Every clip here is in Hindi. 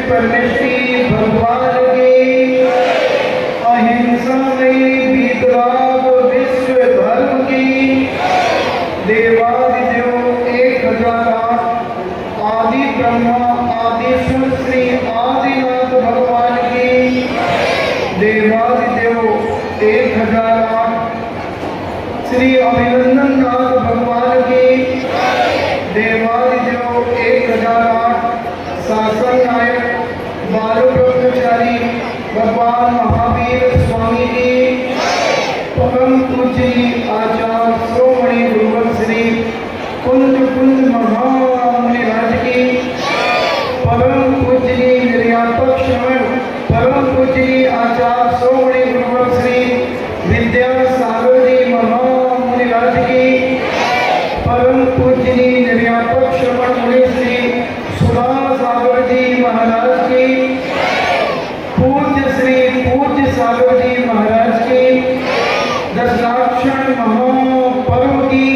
परमेश्वरी भगवान की अहिंसा में वितराग विश्व धर्म की देवादिदेव 1008 आदि ब्रह्मा आदिश्वर श्री आदिनाथ भगवान की देवादिदेव 1008 श्री अभिनंदन नाथ भगवान की देवादिदेव 1008 शासन नायक बाल ब्रह्मचारी भगवान महावीर स्वामी की परम पूज्य आचार्य श्रोमणी गुरुवर श्री कुंज कुंज महामुनिराज की परम पूज्य निर्यापक श्रवण परम पूज्य आचार्य श्रोमणी गुरुवर श्री विद्यासागर जी महामुनिराज की परम पूज्य निर्यापक श्रवण मुनि श्री सुधा सागर जी महाराज की पूज्य सागर जी महाराज की दशाक्षर महापर्व की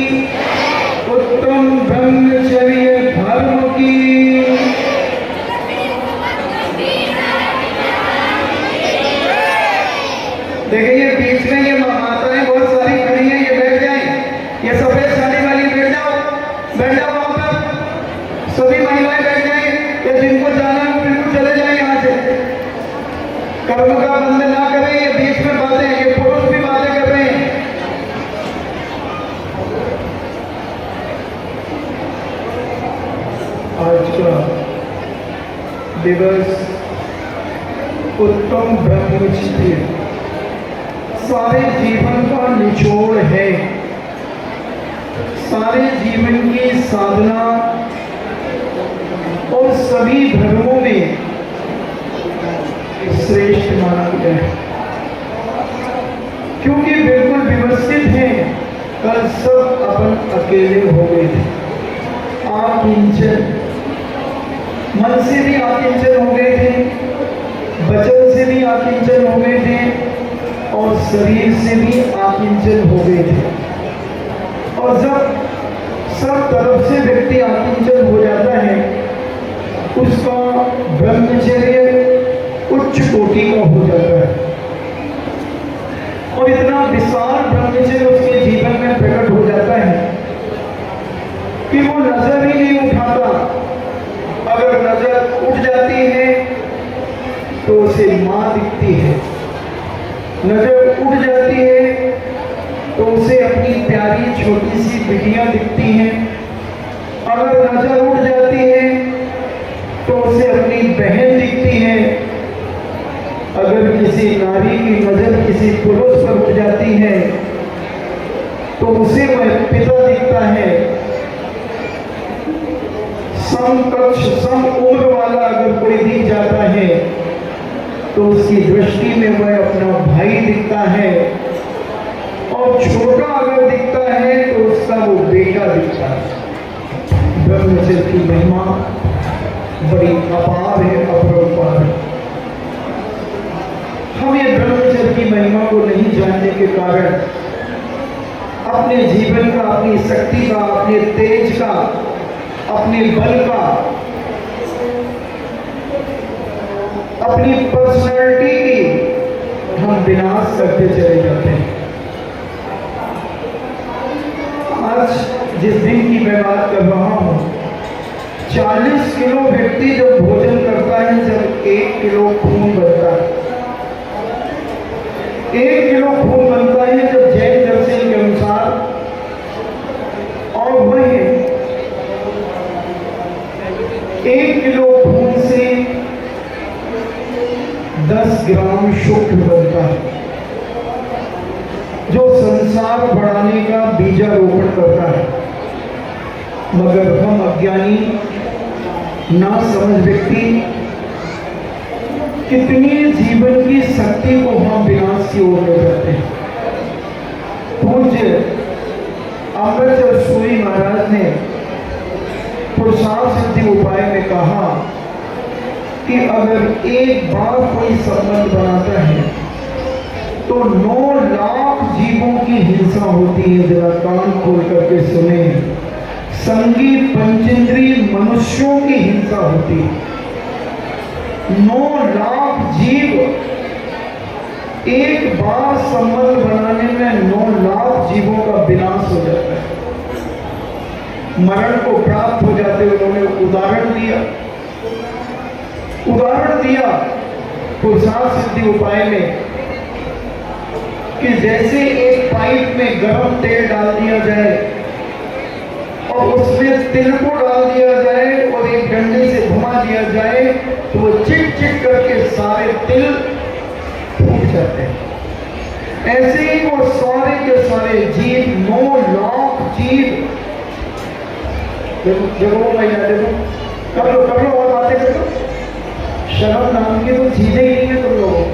उत्तम ब्रह्मचर्य धर्म की देखिए बीच में ये माताएं बहुत सारी खड़ी हैं, ये बैठ जाएं, ये सफेद साड़ी वाली बैठ जाओ वहां पर, सभी महिलाएं बैठ जाएं, या जिनको जाना है वो बिल्कुल चले जाएं यहाँ से। कर्म का बंद ना करें, ये बीच में बातें, ये पुरुष भी बातें कर रहे हैं। आज का दिवस उत्तम ब्रह्मचर्य सारे जीवन का निचोड़ है, सारे जीवन की साधना और सभी धर्मों में श्रेष्ठ माना गया है, क्योंकि बिल्कुल व्यवस्थित है। कल सब अपन अकेले हो गए थे, आकिंचन, मन से भी आकिंचन हो गए थे, वचन से भी आकिंचन हो गए थे और शरीर से भी आकिंचन हो गए थे। और जब सब तरफ से व्यक्ति आकिंचन हो जाता है, उसका ब्रह्मचर्य उच्च कोटि का हो जाता है और इतना विशाल ब्रह्मचर्य उसके जीवन में प्रकट हो जाता है कि वो नजर ही नहीं उठाता। अगर नजर उठ जाती है तो उसे मां दिखती है, नजर उठ जाती है तो उसे अपनी प्यारी छोटी सी बिटियां दिखती हैं, अगर नजर उठ जाती है तो उसे अपनी बहन दिखती है, अगर किसी नारी की नजर किसी पुरुष पर उठ जाती है तो उसे वह पिता दिखता है। समकक्ष सम उम्र वाला अगर कोई दिख जाता है तो उसकी दृष्टि में वह अपना भाई दिखता है, और छोटा अगर दिखता है तो उसका वो बेटा दिखता है। ब्रह्मचर्य की महिमा बड़ी अपार है, अपरंपार है। हम ये ब्रह्मचर्य की महिमा को नहीं जानने के कारण अपने जीवन का, अपनी शक्ति का, अपने तेज का, अपने बल का, अपनी पर्सनैलिटी की हम विनाश करते चले जाते हैं। आज जिस दिन की मैं बात कर रहा हूं, 40 किलो व्यक्ति जब भोजन करता है, जब 1 किलो खून बनता है, 1 किलो खून बनता है जब जैन दर्शन के अनुसार, और वही 1 किलो खून से 10 ग्राम शुक्र बनता है, जो संसार बढ़ाने का बीजारोपण करता है। मगर हम अज्ञानी, ना समझ व्यक्ति कितनी जीवन की शक्ति को हम विनाश की ओर ले जाते हैं। पूज्य अमृतसर सूरी महाराज ने पुरुषार्थ सिद्धि उपाय में कहा कि अगर एक बार कोई संबंध बनाता है तो 9 लाख जीवों की हिंसा होती है। जरा कान खोल करके सुने, संगी पंचेंद्रीय मनुष्यों की हिंसा होती है। 9 लाख जीव एक बार संबंध बनाने में 9 लाख जीवों का विनाश हो जाता है, मरण को प्राप्त हो जाते। उन्होंने उदाहरण दिया पुरुषार्थ सिद्धि उपाय में कि जैसे एक पाइप में गर्म तेल डाल दिया जाए और उसमें तिल को डाल दिया जाए और एक डंडे से घुमा दिया जाए तो वो चिट चिट करके सारे तिल फूट जाते हैं। ऐसे ही वो सारे के सारे जीव 9 लाख जीव, देखो भैया देखो, कर लो और बातें करो। शर्म नाम की तो चीजें ही नहीं है तुम लोगों।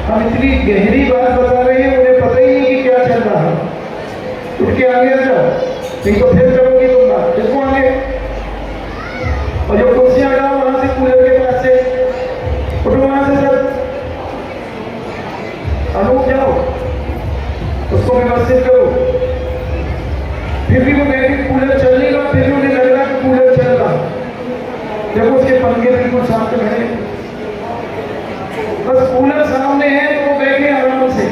हम इतनी गहरी बात बता रहे हैं, उन्हें पता ही नहीं कि क्या चल रहा है। उठ के आगे आ जाओ, नहीं तो फिर करोगी तुम बात। देखो आगे, और जो कुर्सियां हटाओ वहां से, कूलर के पास से उठो, वहां से सब अनूप जाओ, उसको व्यवस्थित करो। फिर भी वो बैठे, कूलर चल नहीं रहा, फिर उन्हें लग रहा कि कूलर चल रहा। देखो उसके पंखे बिल्कुल सामने खड़े, बस कूलर सामने है तो वो बैठे आराम से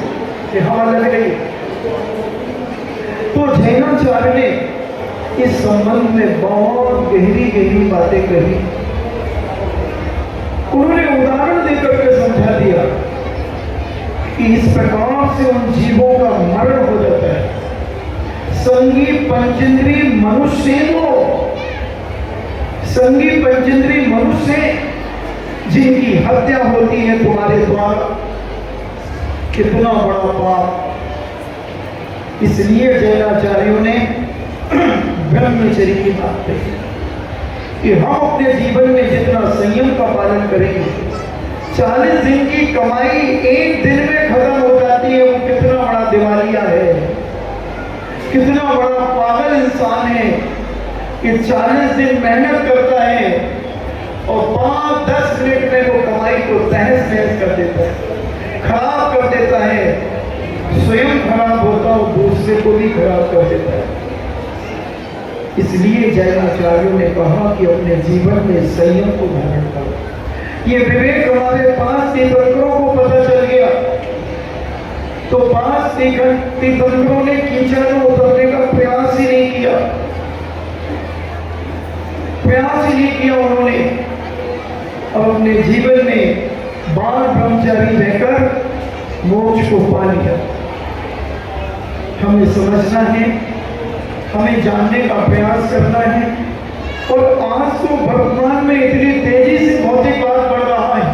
कि हवा लग रही। तो जैनाचार्य ने इस संबंध में बहुत गहरी गहरी बातें कही। उन्होंने उदाहरण देकर के समझा दिया कि इस प्रकार से उन जीवों का मरण हो जाता है। संगी पंचेंद्रीय मनुष्य, संगी पंचेंद्रीय मनुष्य जिनकी हत्या होती है तुम्हारे द्वारा, कितना बड़ा पाप। इसलिए जैनाचार्यों ने ब्रह्मचर्य की बात कही कि हम अपने जीवन में जितना संयम का पालन करेंगे, 40 दिन की कमाई एक दिन में खत्म हो जाती है। वो कितना बड़ा दिवालिया है, कितना बड़ा पागल इंसान है कि 40 दिन मेहनत करता है और 5-10 मिनट में वो कमाई को तहस नहस कर देता है, खराब कर देता है। स्वयं खराब होता और दूसरे को भी खराब कर देता है। इसलिए जैनाचार्यों ने कहा कि अपने जीवन में संयम को धारण करो। ये विवेक हमारे 5 तीर्थंकरों को पता चल गया, तो 5 तीर्थंकरों ने कीचड़ में उतरने का प्रयास ही नहीं किया, उन्होंने अपने जीवन में बाल ब्रह्मचारी रहकर मोक्ष को पा लिया। हमें समझना है, हमें जानने का प्रयास करना है। और आज तो वर्तमान में इतनी तेजी से भौतिकवाद बढ़ रहा है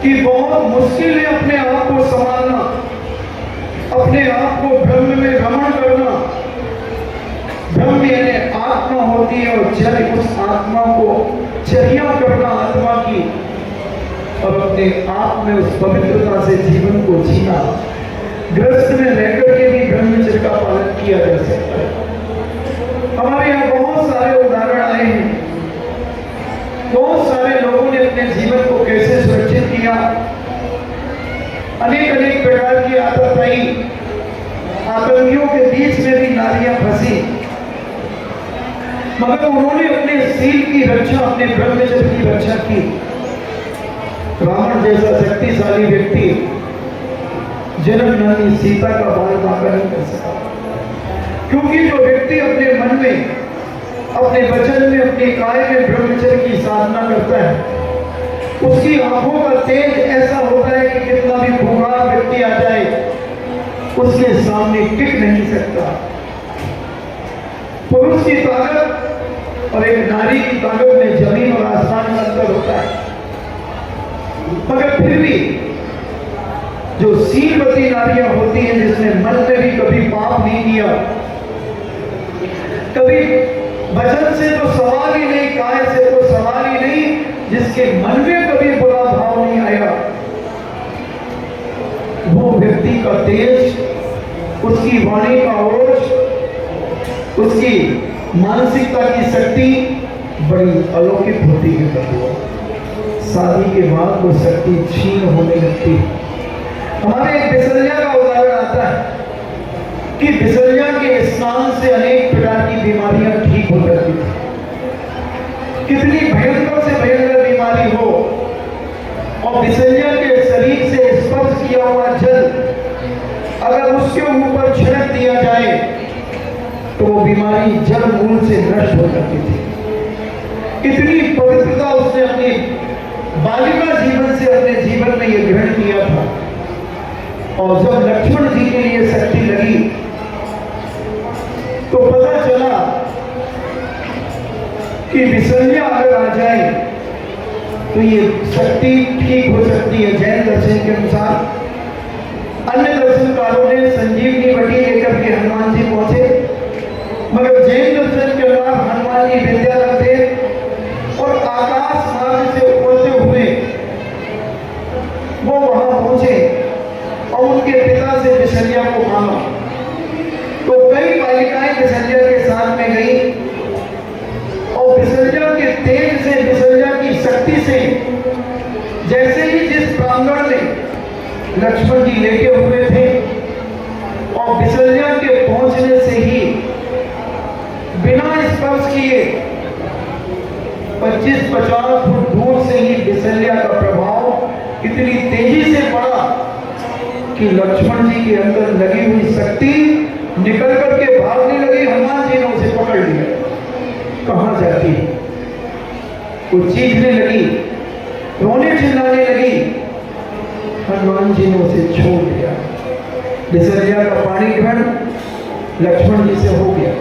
कि बहुत मुश्किल है अपने आप को संभालना, अपने आप को ब्रह्म में रमण करना। ब्रह्म यानी आत्मा होती है और चर्य, उस आत्मा को चर्या करना आत्मा की, और अपने आप में उस पवित्रता से जीवन को जीना। ग्रस्त में रहकर के भी ब्रह्मचर्य का पालन किया जा सकता है। हमारे यहाँ बहुत सारे उदाहरण आए हैं, बहुत सारे लोगों ने अपने जीवन को कैसे सुरक्षित किया। अनेक अनेक प्रकार की आदत आई, आतंकियों के बीच में भी नारियां फंसी, मगर उन्होंने अपने सील की रक्षा, अपने ब्रह्मचर्य की रक्षा की। रावण जैसा शक्तिशाली व्यक्ति जनकनंदनी सीता का बाल बांका नहीं कर सका, क्योंकि जो व्यक्ति अपने मन में, अपने वचन में, अपने काय में ब्रह्मचर्य की साधना करता है, उसकी आंखों का तेज ऐसा होता है कि कितना भी खूंखार व्यक्ति आ जाए उसके सामने टिक नहीं सकता। पुरुष की ताकत और एक नारी की ताकत में जमीन और आसमान का अंतर होता है, मगर फिर भी जो सीलवती नारियां होती हैं, जिसने मन में भी कभी पाप नहीं किया, कभी वचन से तो सवाल ही नहीं, काय से तो सवाल ही नहीं, जिसके मन में कभी बुरा भाव नहीं आया, वो व्यक्ति का तेज, उसकी वाणी का ओज, उसकी मानसिकता की शक्ति बड़ी अलौकिक होती है बंधुओं। शादी के बाद वो शक्ति क्षीण होने लगती है। हमारे एक बिसलिया का उदाहरण आता है कि बिसलिया के स्नान से अनेक प्रकार की बीमारियां ठीक हो जाती थी। कितनी भयंकर से भयंकर बीमारी हो और बिसलिया के शरीर से स्पर्श किया हुआ जल अगर उसके ऊपर छिड़क दिया जाए तो वो बीमारी जड़ मूल से नष्ट हो जाती थी। इतनी पवित्रता उसने अपनी बालिका जीवन से अपने जीवन में यह ग्रहण किया था। और जब लक्ष्मण जी के लिए शक्ति लगी तो पता चला कि बिसलिया अगर आ जाए तो ये शक्ति ठीक हो सकती है। जैन दर्शन के अनुसार अन्य दर्शनकारों ने संजीवनी बटी लेकर के हनुमान जी पहुंचे, मगर जैन दर्शन के अनुसार हनुमान जी विद्याधर थे और आकाश मार्ग से उड़ते हुए वो वहां पहुंचे और उनके पिता से बिसलिया को मांगा। तो कई बालिकाएं बिसलिया के साथ में गई और बिसलिया के तेज से, बिसलिया की शक्ति से जैसे ही जिस प्रांगण में लक्ष्मण जी लेटे हुए थे और बिसलिया के पहुंचने से ही बिना स्पर्श किए 25-50 फुट दूर से ही बिसलिया का प्रभाव इतनी तेजी से पड़ा कि लक्ष्मण जी के अंदर लगी हुई शक्ति निकल करके भागने लगी। हनुमान जी ने उसे पकड़ लिया। कहां जाती है? वो चीखने लगी, रोने चिल्लाने लगी। हनुमान जी ने उसे छोड़ दिया। बिसलिया का पाणी ग्रहण लक्ष्मण जी से हो गया।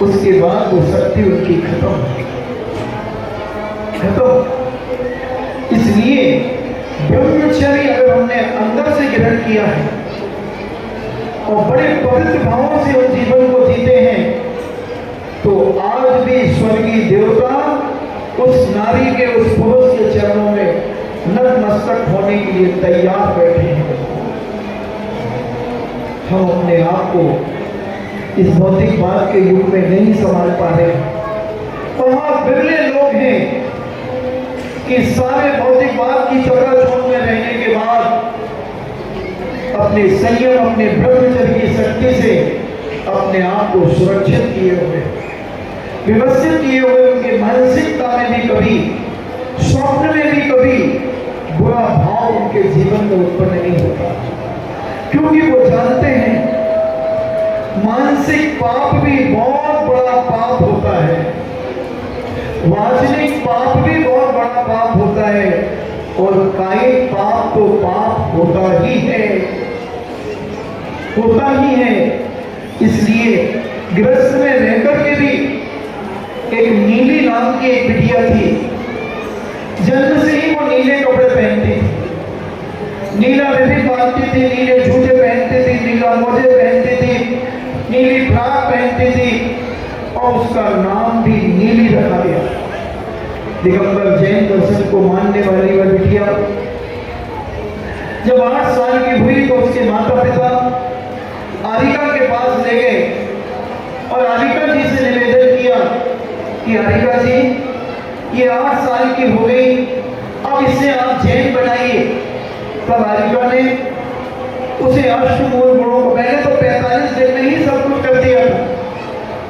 उसके बाद वो शक्ति उनकी खत्म। इसलिए ब्रह्मचर्य अगर हमने अंदर से ग्रहण किया है और बड़े पवित्र भावों से उस जीवन को जीते हैं तो आज भी स्वर्गीय देवता उस नारी के, उस पुरुष के चरणों में नतमस्तक होने के लिए तैयार बैठे हैं। हम अपने आप को इस भौतिकवाद के युग में नहीं संभाल पा रहे। बहुत बिरले लोग हैं कि सारे भौतिकवाद की चक्राचौंध में रहने के बाद अपने संयम, अपने ब्रह्मचर्य की शक्ति से अपने आप को सुरक्षित किए हुए, व्यवस्थित किए हुए, उनके मानसिकता में भी कभी, स्वप्न में भी कभी बुरा भाव उनके जीवन में उत्पन्न नहीं होता, क्योंकि वो जानते हैं मानसिक पाप भी बहुत बड़ा पाप होता है, वाचनिक पाप भी बहुत बड़ा पाप होता है और कायिक पाप तो पाप होता ही है, होता ही है। इसलिए गृहस्थ में रहकर के भी एक नीली नाम की एक बिटिया थी। जन्म से ही वो नीले कपड़े पहनती थी, नीला रिबन बांधती थी, नीले जूते पहनती थी, नीला मोजे पहनती थी, नीली फ्रॉक पहनती थी और उसका नाम भी नीली रखा गया। दिगंबर जैन दर्शन को मानने वाली वह बिटिया जब 8 साल की हुई तो उसके माता पिता आरिका के पास ले गए और आरिका जी से निवेदन किया कि आरिका जी ये 8 साल की हो गई, अब इसे आप जैन बनाइए। तब आरिका ने उसे अष्टमूल गुणों को, पहले तो 45 दिन में ही सब कुछ कर दिया था,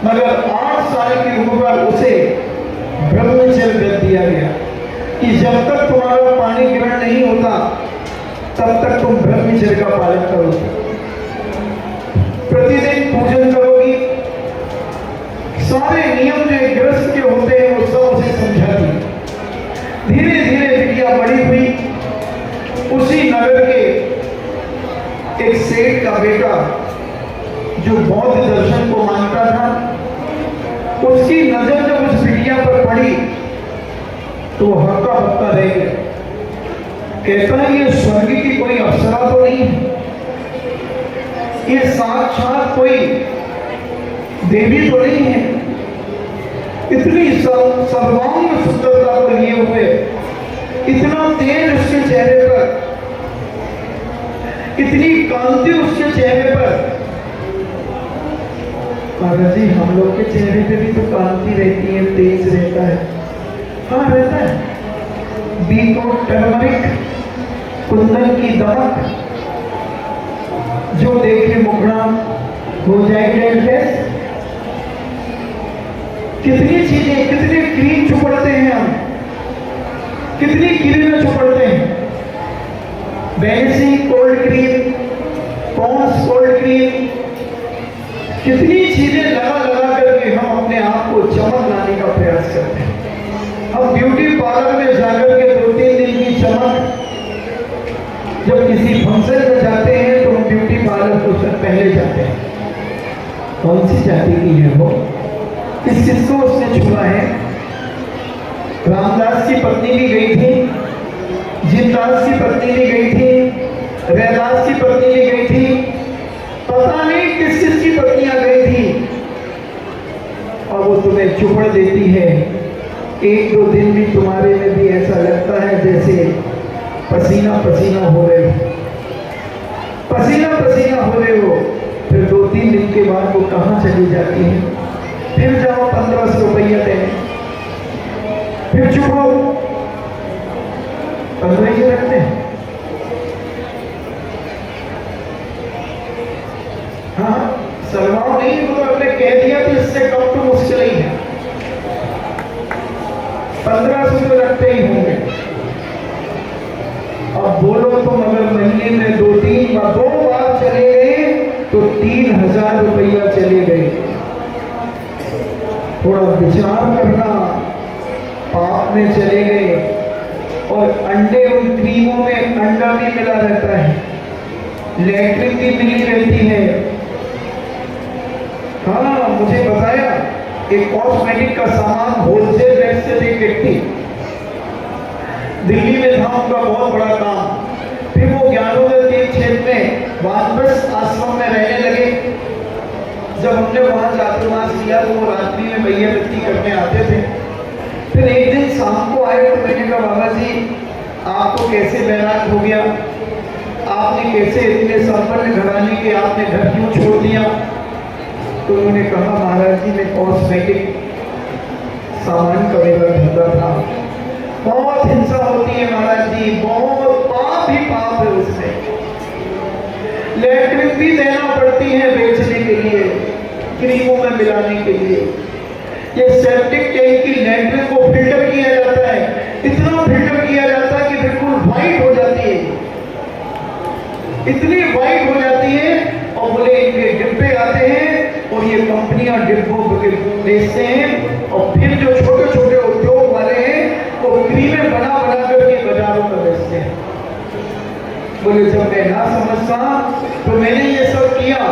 मगर 8 साल की उम्र पर उसे ब्रह्मचर्य कर दिया गया कि जब तक तुम्हारा पानी ग्रहण नहीं होता तब तक तुम ब्रह्मचर्य का पालन करोगे, प्रतिदिन पूजन करोगी, सारे नियम जो गृहस्थ के होते हैं वो सब उसे समझाती। धीरे धीरे बिटिया बड़ी हुई। उसी नगर के एक सेठ का बेटा जो बौद्ध दर्शन को मानता था, उसकी नजर जब उस बिटिया पर पड़ी तो वो हक्का बक्का रह गया। कहता है ये स्वर्ग की कोई अप्सरा तो नहीं है, ये साक्षात कोई देवी तो नहीं है। इतनी सर्वांग सुंदरता को लिए हुए, इतना तेज उसके चेहरे पर, कितनी कांति उसके चेहरे पर। महाराज जी हम लोग के चेहरे पे भी तो कांति रहती है, तेज रहता है। हाँ रहता है। बीटरूट, टर्मरिक, कुंदन की दमक, जो देखे मुखड़ा हो जाएगी रेडनेस। कितनी चीजें, कितने क्रीम छुपड़ते हैं हम, कितनी क्रीमें छुपड़ते हैं। बेनेसी cold cream, Pond's cold cream, कितनी चीजें लगा लगा करके हम अपने आप को चमक लाने का प्रयास करते हैं। हम ब्यूटी पार्लर में जाकर के 2-3 दिन की चमक, जब किसी फंक्शन में जाते हैं तो हम ब्यूटी पार्लर को पहले जाते हैं। कौन सी जाति की है वो, किस किसको उसने छुआ है। रामदास की पत्नी भी गई थी, जीवदास की पत्नी भी गई थी, रैदास की पत्नी भी गई थी, पता नहीं किस किस की पत्नियां गई थी। और वो तुम्हें चुपड़ देती है। 1-2 दिन भी तुम्हारे में भी ऐसा लगता है जैसे पसीना पसीना हो रहे हो, पसीना पसीना हो रहे हो। फिर 2-3 दिन के बाद वो कहाँ चली जाती है। फिर जाओ 1500 रुपया देने, फिर चुप हो। 15 ही रखते हैं। हाँ सलवाओ नहीं, वो तो आपने कह दिया तो इससे कम तो मुश्किल ही है। 1500 तो रखते ही होंगे। अब बोलो तो मगर महीने में 2 बार चले गए तो 3000 रुपया चले गए। थोड़ा विचार करना, पाप में चले गए। और अंडे उन क्रीमों में अंडा भी मिला रहता है, लैट्रिन भी मिली रहती है। हाँ मुझे बताया एक कॉस्मेटिक का सामान होलसेल रेट से एक व्यक्ति, दिल्ली में था उनका बहुत बड़ा काम। फिर वो ज्ञानोदय के क्षेत्र में वानप्रस्थ आश्रम में रहने लगे। जब हमने वहां चातुर्मास किया तो वो रात्रि में मैया वृत्ति करने आते थे। फिर एक दिन शाम को आए तो मैंने कहा बाबा जी आपको कैसे बैराग हो गया, आपने कैसे इतने संपन्न घराने के आपने घर क्यों छोड़ दिया। तो उन्होंने कहा महाराज जी मैं कॉस्मेटिक सामान का मेरा धंधा था, बहुत हिंसा होती है महाराज जी, बहुत पाप ही पाप है उसमें। लैट्रिन भी देना पड़ती है बेचने के लिए, क्रीमों में मिलाने के लिए। ये सेप्टिक टैंक की लैट्रिन को फिल्टर किया जाता है, इतना फिल्टर किया जाता है कि बिल्कुल व्हाइट हो जाती है, इतनी व्हाइट हो जाती है। और बोले इनके डिब्बे आते हैं और ये कंपनियां डिब्बों को बेचते हैं। और फिर जो छोटे छोटे उद्योग वाले हैं वो क्रीमें बना बना करके बाजारों में बेचते हैं। बोले जब मैं ना समझता तो मैंने ये सब किया,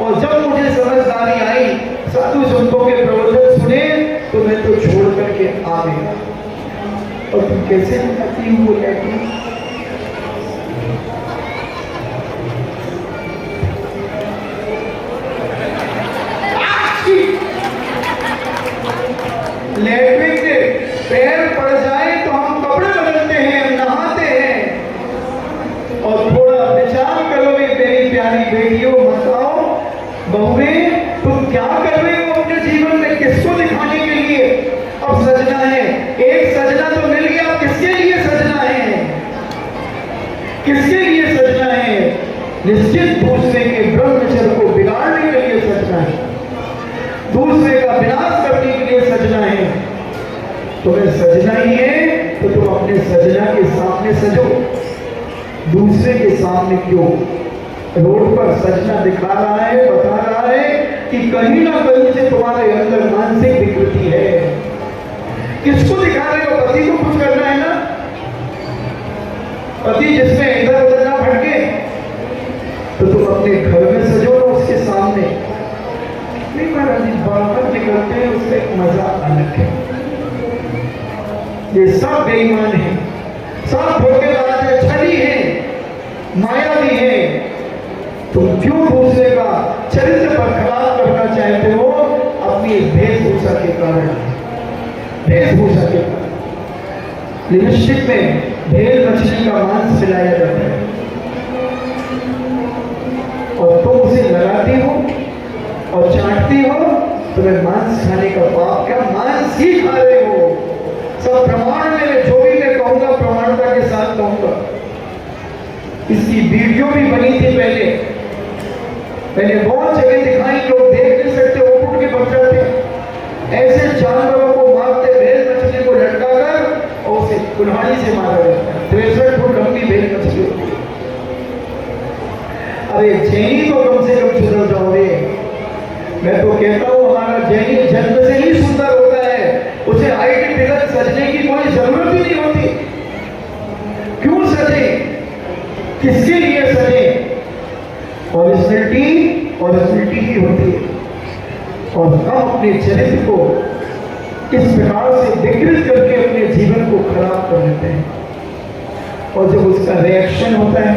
और जब मुझे समझदारी आई, साधु संतों के प्रवचन सुने तो मैं तो छोड़ करके आ गया। और तुम कैसे बताती हूँ वो लैट्रिन। लैट्रिन के पैर पड़ जाए तो हम कपड़े बदलते हैं, नहाते हैं। और थोड़ा विचार करो मेरी प्यारी बेटियों, बताओ बहुएं तुम क्या कर रहे हो अपने जीवन में, किसको दिखाने के लिए अब सजना है। एक सजना तो मिल गया, किसके लिए सजना है, किसके लिए सजना है। निश्चित दूसरे के ब्रह्मचर्य को बिगाड़ने के लिए सजना है, दूसरे का विनाश करने के लिए सजना है। तुम्हें सजना ही है तो तुम अपने सजना के सामने सजो, दूसरे के सामने क्यों। रोड पर सजना दिखा रहा है, बता रहा है कि कहीं ना कहीं से तुम्हारे अंदर मानसिक विकृति है। किसको दिखा रहे हो, पति को कुछ करना है ना। पति जिसमें इधर उधर ना भटके तो तुम अपने घर में सजो ना उसके सामने। नहीं महाराज जी बाहर निकलते हैं उसका एक मजा अलग है। ये सब बेईमान है, सब धोखेबाज है, छली है, मायावी है। तुम क्यों दूसरे का चरित्र पर खराब करना चाहते हो अपनी वेशभूषा के कारण, वेशभूषा के कारण। लिपस्टिक में भेड़ मछली का मांस मिलाया जाता है, और तुम उसे लगाती हो और चाटती हो, तुम्हें मांस खाने का पाप, क्या मांस ही खा रहे हो। सब प्रमाण में, जो भी मैं कहूंगा प्रमाणता के साथ कहूंगा। इसकी वीडियो भी बनी थी पहले बहुत जगह दिखाई, लोग देख नहीं सकते, वो उठ के बच जाते। ऐसे जानवरों को मारते, भेल मछली को लटकाकर और उसे कुल्हाड़ी से मारा जाता है। 63 फुट लंबी भेल मछली होती है। अरे जैनी तो कम से कम सुधर जाओगे। मैं तो कहता हूं हमारा जैनी जन्म से ही सुंदर होता है, उसे हाइट तिलक सजने की कोई जरूरत ही नहीं होती। क्यों सजे, किसके लिए सजे? ओरिजिनलिटी ही होती है। और हम अपने चरित्र को इस प्रकार से विकृत करके अपने जीवन को खराब कर लेते हैं। और जब उसका रिएक्शन होता है,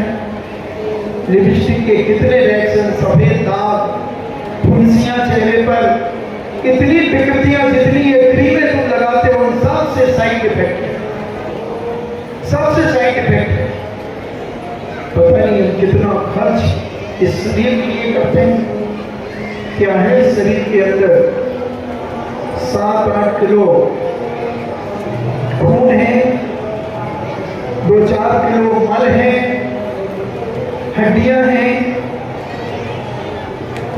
लिपस्टिक के कितने रिएक्शन, सफेद दाग, फुंसियां चेहरे पर, इतनी विकृतियां, जितनी ये क्रीमें तुम लगाते हो, उन सबसे साइड इफेक्ट है, सबसे साइड इफेक्ट है। पता नहीं हम कितना खर्च इस शरीर के लिए करते हैं। क्या है शरीर के अंदर? 7-8 किलो खून है, 2-4 किलो मल है, हड्डियां हैं,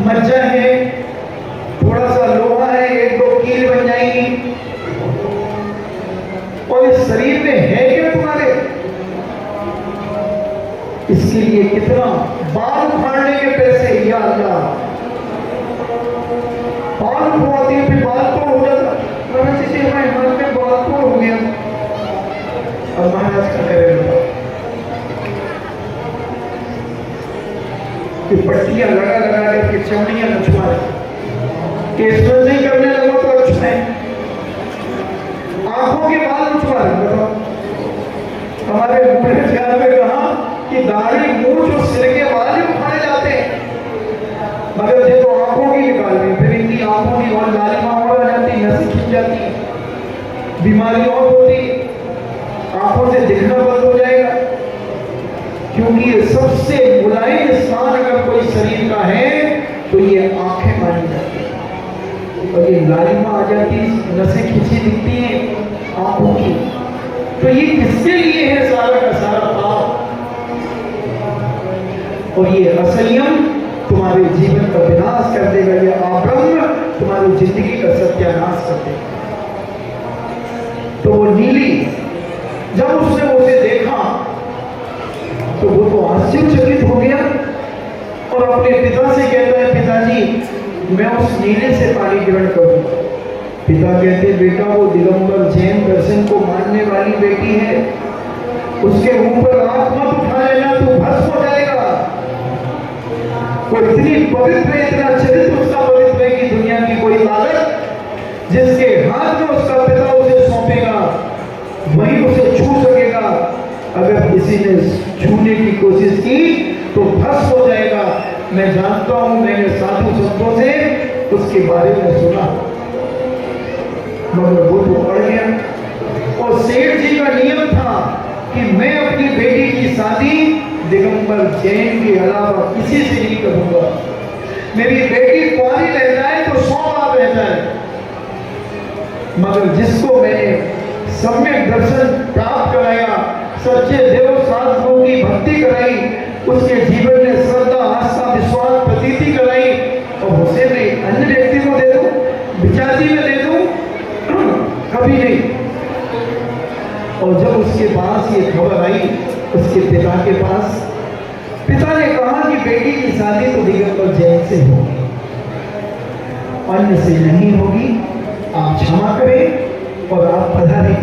मज्जा है, थोड़ा सा लोहा है, 1-2 कील बन जाएंगी। और इस शरीर में है क्या तुम्हारे? इसके लिए कितना बाल उखाड़ने के पैसे, या अल्लाह, बाल उखड़वाती है, फिर बाल तोड़ हो जाता। महाराज जी हमारे हाथ में बाल तोड़ हो गया, और महाराज का करेगा कि पट्टियां लगा करके चमड़ियां नचवा रहे, केसवन नहीं करने लगा तो अच्छा है, आंखों के बाल नचवा रहे। बताओ, हमारे बूढ़े ख्याल में कहा कि दाढ़ी मूंछ और सिर के बाल ही उखाड़े जाते हैं, मगर ये तो आंखों की निकाल रही, फिर इनकी आंखों की और लालिमा हो जाती, नसें खिंच जाती है, बीमारी और होती, आंखों से दिखना बंद हो जाएगा। क्योंकि ये सबसे मुलायम स्थान अगर कोई शरीर का है तो ये आंखें मानी जाती है, और ये लालिमा आ जाती, नसें खिंची दिखती हैं आंखों की। तो ये किसके लिए है सारा का सारा पाप? और ये असंयम तुम्हारे जीवन का विनाश कर देगा, ये अब्रह्म तुम्हारी जिंदगी का सत्यानाश कर देगा। तो वो नीली, जब उसने उसे देखा तो वो तो आश्चर्यचकित हो गया और अपने पिता से कहता है, पिताजी मैं उस नीले से पानी ग्रहण करूंगा। पिता कहते, बेटा वो दिगंबर जैन दर्शन को मानने वाली बेटी है, उसके ऊपर आंख मत उठा लेना, तू भस्म हो जाएगा। वो इतनी पवित्र है, इतना चरित्र उसका पवित्र है कि दुनिया की कोई ताकत जिसके हाथ में उसका पिता उसे सौंपेगा वही उसे छू सकेगा। अगर किसी ने छूने की कोशिश की तो भस्म हो जाएगा। मैं जानता हूं, मैंने साधु संतों से उसके बारे में सुना, मगर वो तो पड़ गया। और सेठ जी का नियम था कि मैं अपनी बेटी की शादी दिगंबर जैन के अलावा किसी से नहीं करूंगा। मेरी बेटी कुंवारी रह जाए तो 100 बार रह जाए, मगर जिसको मैंने सम्यक दर्शन प्राप्त कराया, सच्चे देव साधुओं की भक्ति कराई, उसके जीवन में श्रद्धा, आस्था, विश्वास, प्रतीति कराई, और उसे मैं अन्य व्यक्ति को दे दूं, विचारी में दे दूं, कभी नहीं। और जब उसके पास ये खबर आई, उसके पिता के पास, पिता ने कहा कि बेटी की शादी तो दिगंबर जैन से होगी, अन्य से नहीं होगी, आप क्षमा करें और आप पधारें।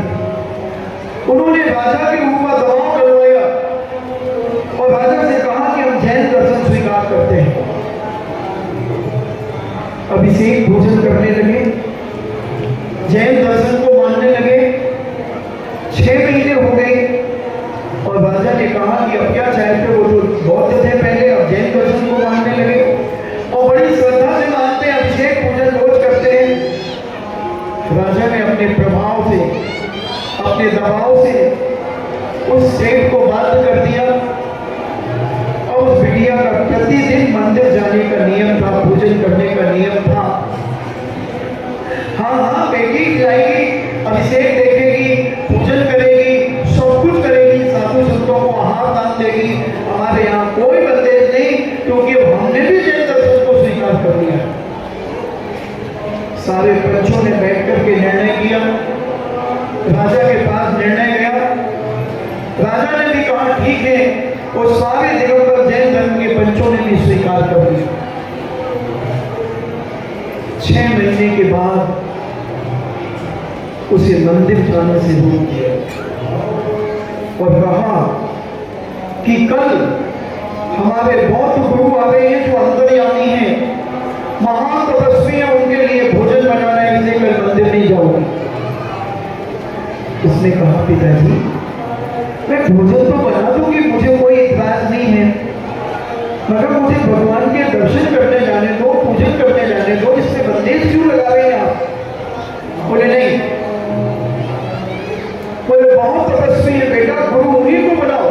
उन्होंने राजा के ऊपर दबाव करवाया और राजा से कहा कि हम जैन दर्शन स्वीकार करते हैं। अभिषेक भोजन करने लगे, जैन दर्शन को मानने लगे। 6 महीने हो गए और राजा ने कहा कि अब क्या चाहते हो, जो बौद्ध थे पहले, अब जैन दर्शन को मानने लगे और बड़ी श्रद्धा से मानते हैं, अभिषेक पूजन रोज करते हैं। राजा ने अपने प्रभाव से, अपने दबाव से उस सेठ को बाध्य कर दिया और उस बिटिया का प्रतिदिन मंदिर नियम था। हाँ हाँ, बेटी जाएगी, अभिषेक देखेगी, पूजन करेगी, सब कुछ करेगी, साधु संतों को आहार दान देगी। हमारे यहाँ कोई बंदेज नहीं, क्योंकि हमने भी जैन दर्शन को स्वीकार कर लिया। सारे पंचों ने बैठ करके निर्णय किया। राजा के पास निर्णय गया। राजा ने भी कहा ठीक है, और सारे दिगंबर जैन धर्म के पंचों ने भी स्वीकार कर लिया। 6 महीने के बाद उसे मंदिर जाने से रोक दिया और कहा कि कल हमारे बौद्ध गुरु आ रहे हैं जो अंतर्यामी हैं, महान तपस्वी हैं, उनके लिए भोजन बनाना है, इसलिए कल मंदिर नहीं जाऊंगी। उसने कहा पिताजी मैं भोजन तो बना दूंगी, मुझे कोई इतराज नहीं है, मगर मुझे भगवान के दर्शन करने जाने दो, पूजन करने जाने दो, इसमें बंदेज क्यों लगा रहे हैं आप? बोले नहीं, बोले बहुत तपस्वी है बेटा, गुरु उन्हीं को बनाओ।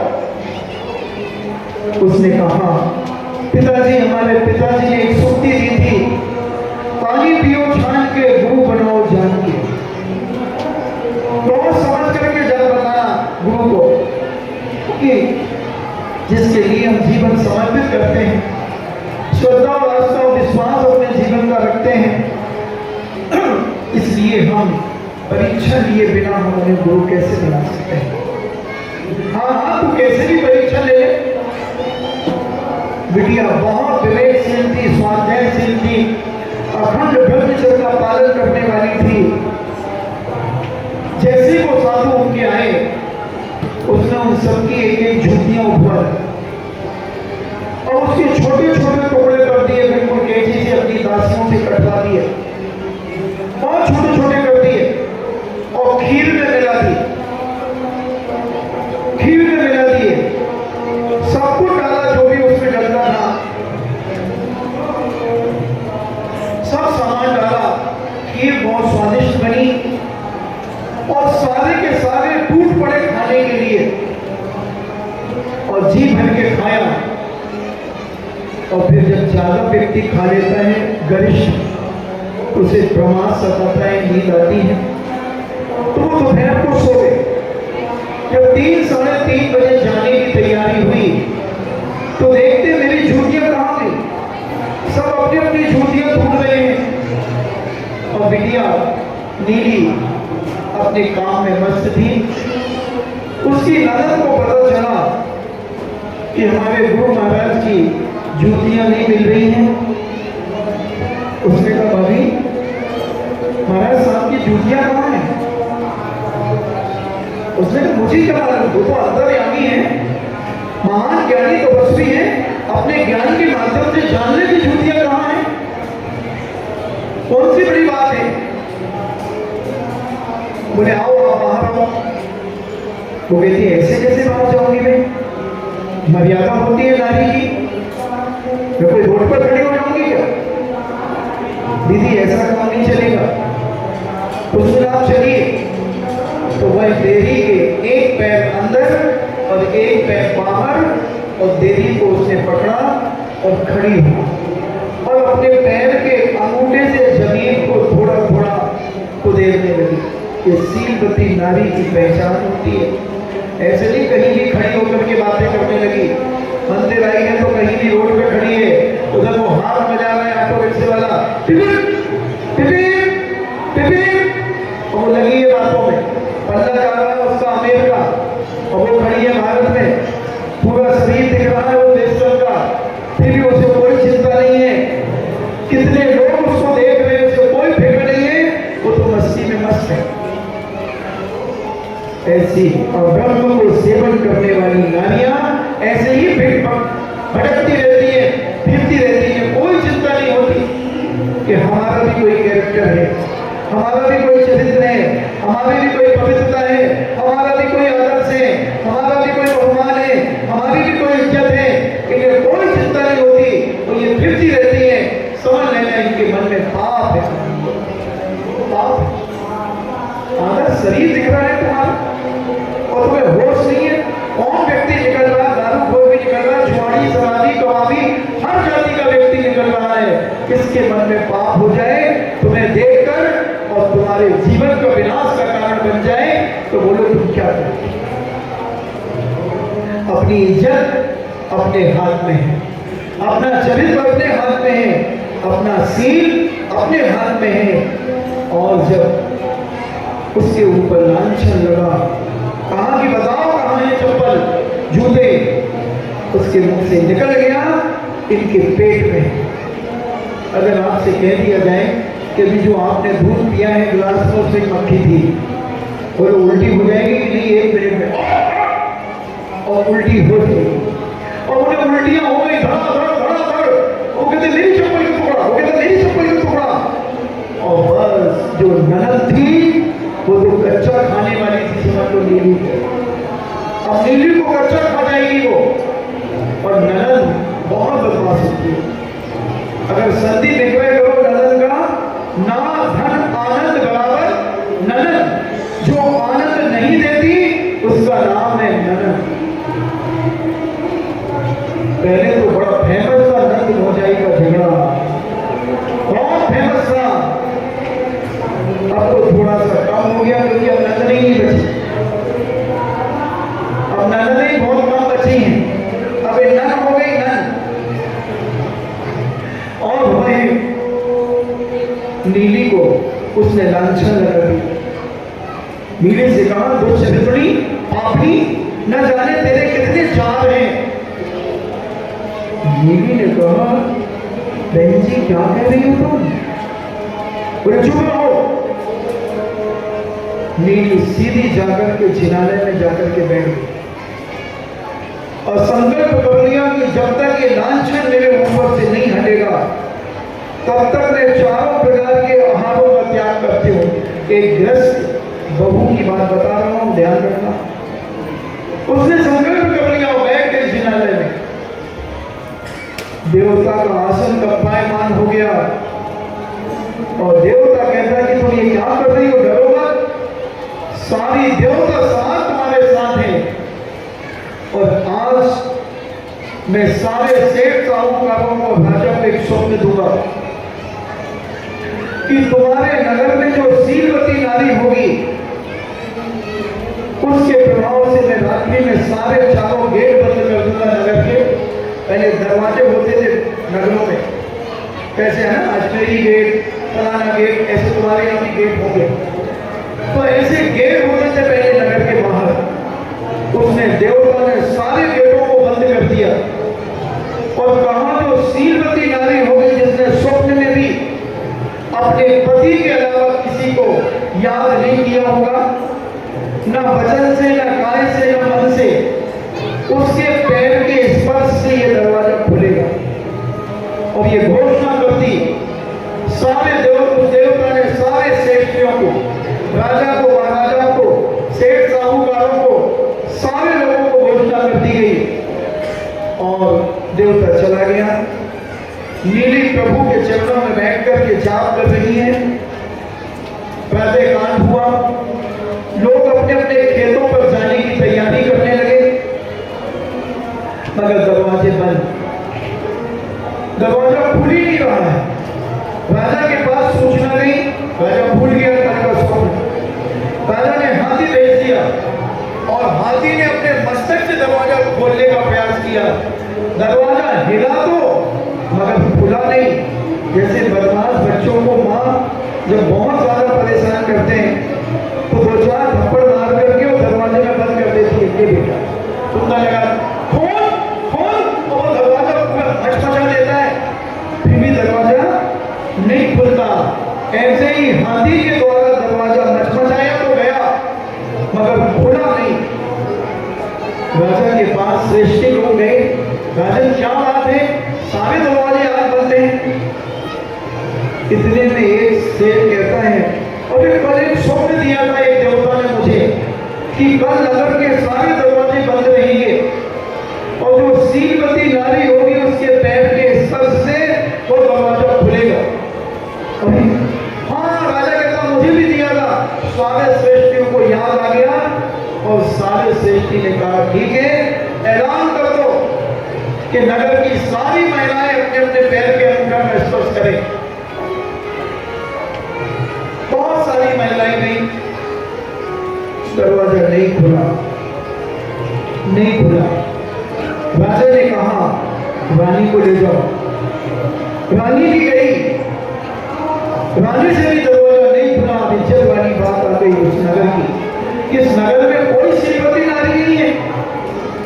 उसने कहा पिताजी, हमारे पिताजी ने एक सुक्ति दी थी, पानी पियो छान के, गुरु बनाओ जान के। बहुत समझ करके जा बताना गुरु को कि जिसके लिए हम जीवन समर्पित करते हैं, श्रद्धा और आस्था और विश्वास अपने जीवन का रखते हैं, इसलिए हम परीक्षा लिए बिना हम उन्हें गुरु कैसे बना सकते हैं? हाँ हाँ, तू कैसे भी परीक्षा ले ले। बिटिया बहुत विवेकशील थी, स्वाध्यायशील थी, अखंड ब्रह्मचर्य का पालन करने वाली थी। जैसे वो साधु उनके आए, उसने उन सबकी एक एक झूठियां उठवाई और उसके छोटे छोटे टुकड़े कर दिए, बिल्कुल कैंची से अपनी दासियों से कटवा दिए, बहुत छोटे छोटे कर दिए और खीर में मिला दी, खीर में मिला दिए, सब कुछ डाला जो भी उसमें डलता था, सब सामान डाला। खीर बहुत स्वादिष्ट बनी और सारे के सारे टूट पड़े खाने के लिए और जी भर के खाया। और फिर जब ज्यादा व्यक्ति खा लेता है, गरिष्ठ, उसे प्रमाद सताता है, नींद आती है, तो वो दोपहर को सो गए। जब 3 साढ़े 3 बजे जाने की तैयारी हुई तो देखते मेरी जूतियां कहाँ गई, सब अपनी अपनी जूतियां ढूंढ रहे हैं और बिटिया नीली अपने काम में मस्त थी। उसकी नजर को पता चला कि हमारे गुरु महाराज की जूतियां नहीं मिल रही हैं। उसने कहा भाभी, महाराज साहब की जूतियां कहाँ हैं? उसने कहा मुझे क्या मालूम, वो तो अंतर्यामी है, महान ज्ञानी तपस्वी है, अपने ज्ञान के माध्यम से जानने की जूतियां कहाँ हैं? कौन सी बड़ी बात है? बोले आओ आप बाहर आओ। वो कहती है ऐसे कैसे बाहर जाऊंगी मैं, मर्यादा होती है नारी की, मैं कोई रोड पर खड़ी हो जाऊंगी क्या? दीदी ऐसा काम नहीं चलेगा, उसमें आप चलिए। तो वह देवी के एक पैर अंदर और एक पैर बाहर, और देवी को उसने पकड़ा और खड़ी हुई और अपने पैर के अंगूठे से जमीन को थोड़ा थोड़ा कुदेरने लगी। ये सीलवती नारी की पहचान होती है। ऐसे नहीं कहीं भी खड़ी होकर के बातें करने लगी, मंदिर आई है तो कहीं भी रोड पे खड़ी है, उधर वो हाथ बजा रहा है ऑटो रिक्शे वाला, टिपिप टिपिप टिपिप, और वो लगी है बातों में, पल्ला जा रहा है उसका अमेरिका और वो खड़ी है भारत में, पूरा शरीर दिख रहा है वो देशों का, फिर भी उसे कोई चिंता नहीं है। कितने लोग उसको देख रहे हैं, उसे कोई फिक्र नहीं है, वो तो मस्ती में मस्त है। ऐसी और ब्रह्म को सेवन करने वाली नारियां ऐसे ही भटकती रहती है, फिरती रहती है, कोई चिंता नहीं होती कि हमारा भी कोई कैरेक्टर है, हमारा भी कोई चरित्र है, हमारी भी कोई पवित्रता है, हमारा भी कोई आदर्श है, हमारा भी कोई बहुमान है, हमारी भी कोई इज्जत है, इन्हें कोई चिंता नहीं होती, तो ये फिरती रहती है। समझ लेना इनके मन में पाप है, पाप। आदर्श शरीर दिख रहा है तुम्हारा और तुम्हें होश नहीं है। कौन व्यक्ति निकल रहा है, दारूखोर भी निकल रहा है, जुआड़ी, शराबी, कबाबी, हर जाति का व्यक्ति निकल रहा है, किसके मन में पाप क्या करें? अपनी इज्जत अपने हाथ में है, अपना चरित्र अपने हाथ में है, अपना सील अपने हाथ में है। और जब उसके ऊपर लांछन लगा, कहा कि बताओ कहां है चप्पल जूते, उसके मुंह से निकल गया इनके पेट में। अगर आपसे कह दिया जाए कि भी जो आपने दूध पिया है गिलास में उसमें मक्खी थी, और उल्टी हो जाएगी कि नहीं 1 मिनट में, और उल्टी हो गई, और उन्हें उल्टियां हो गई धड़ा धड़ धड़ा धड़, वो कहते मेरी चप्पल का टुकड़ा, वो कहते मेरी चप्पल का टुकड़ा। और बस जो ननद थी वो तो कच्चा खाने वाली थी, समझ लो नीली को। अब नीली को कच्चा खा जाएगी वो, और ननद बहुत बदमाश होती है। अगर संधि निकले करो ननद का, ना धन आनंद बराबर ननद, जो आनंद नहीं देती उसका नाम है ननद। पहले तो बड़ा फेमस था नंद भौजाई का झगड़ा, बहुत फेमस था। अब तो थोड़ा सा कम हो गया क्योंकि अब नंद नहीं बची, अब नंदें बहुत कम बची हैं, अब ये नन हो गई नन। और वह नीली को उसने लांछन लगा दी। नीली से कहा दो चरित्री पापी, न जाने तेरे कितने चार हैं। नीली ने कहा बहन जी क्या कह रही हो तुम? बोले चुप रहो। नीली सीधी जाकर के जिनालय में जाकर के बैठ गई और संकल्प कर लिया कि जब तक ये लांछन मेरे ऊपर से नहीं हटेगा तब तक मैं चारों प्रकार के आहारों का त्याग करती हूँ। एक ग्रस्त बहू की बात बता रहा हूं, ध्यान रखना। उसने संकल्प कर लिया और बैठ गए जिनालय में। देवता का आसन कंपायमान हो गया और देवता कहता कि तुम ये क्या कर रही हो, डरो मत, सारी देवता साथ तुम्हारे साथ है। और आज मैं सारे सेठ साहूकारों को राजा को एक स्वप्न दूंगा कि तुम्हारे नगर में जो सीलवती नारी होगी उसके प्रभाव से मैं रात्रि में सारे चारों गेट बंद कर दूंगा नगर के। पहले दरवाजे होते थे नगरों में, कैसे है ना, अजमेरी गेट, फलाना गेट, ऐसे तुम्हारे यहाँ भी गेट होंगे, तो ऐसे गेट होते थे पहले नगर के बाहर। उसने देवता ने सारे गेटों को बंद कर दिया और कहा जो सीलवती नारी होगी जिसने स्वप्न में भी अपने पति के अलावा किसी को याद नहीं किया होगा, न वचन से, न काय से, न मन से, उसके पैर के स्पर्श से यह दरवाजा खुलेगा। और ये घोषणा करती सारे देवता ने सारे श्रेष्ठियों को, राजा को, महाराजा को, सेठ साहूकारों को, सारे लोगों को घोषणा कर दी गई और देवता चला गया। नीली प्रभु के चरणों में बैठ करके जाप कर रही है। प्रातःकाल हुआ, लोग अपने अपने खेतों पर जाने की तैयारी करने लगे, मगर दरवाजे बंद, दरवाजा खुल ही नहीं रहा है। राजा के पास सूचना गई, राजा भूल गया कल का स्वप्न। राजा ने हाथी भेज दिया और हाथी ने अपने मस्तक से दरवाजा खोलने का प्रयास किया। दरवाजा हिला तो मगर खुला नहीं। जैसे बदमाश बच्चों को माँ जब बहुत ज्यादा परेशान करते हैं तो 2-4 थप्पड़ मार करके वो दरवाजे में बंद कर देती है, ये बेटा तुमने लगा खोल खोल, तो वो दरवाजा पूरा हचमचा देता है, फिर भी दरवाजा नहीं खुलता। ऐसे ही हाथी के द्वारा दरवाजा मचमचाया तो गया मगर खुला नहीं। राजा के पास श्रेष्ठी लोग गए, राजन क्या बात है, सारे दरवाजे आज बंद हैं। इतने में एक शेर कहता है, और कल एक स्वप्न दिया था एक देवता ने मुझे कि कल नगर के सारे दरवाजे बंद रहेंगे और जो सीलवती नारी होगी उसके पैर के स्पर्श से वो दरवाजा खुलेगा। हाँ, राजा कहता मुझे भी दिया था। सारे श्रेष्ठियों को याद आ गया और सारे श्रेष्ठी ने कहा ठीक है, ऐलान कर दो कि नगर की सारी महिलाएं अपने अपने पैर के अंगूठा में स्पर्श करें। बहुत सारी महिलाएं गई, दरवाजा नहीं खुला, नहीं खुला। राजा ने कहा रानी को ले जाओ। रानी भी गई, रानी से भी दरवाजा नहीं खुला। इज्जत वाली बात आ गई उस नगर की। इस नगर में कोई श्रीमती नारी नहीं है,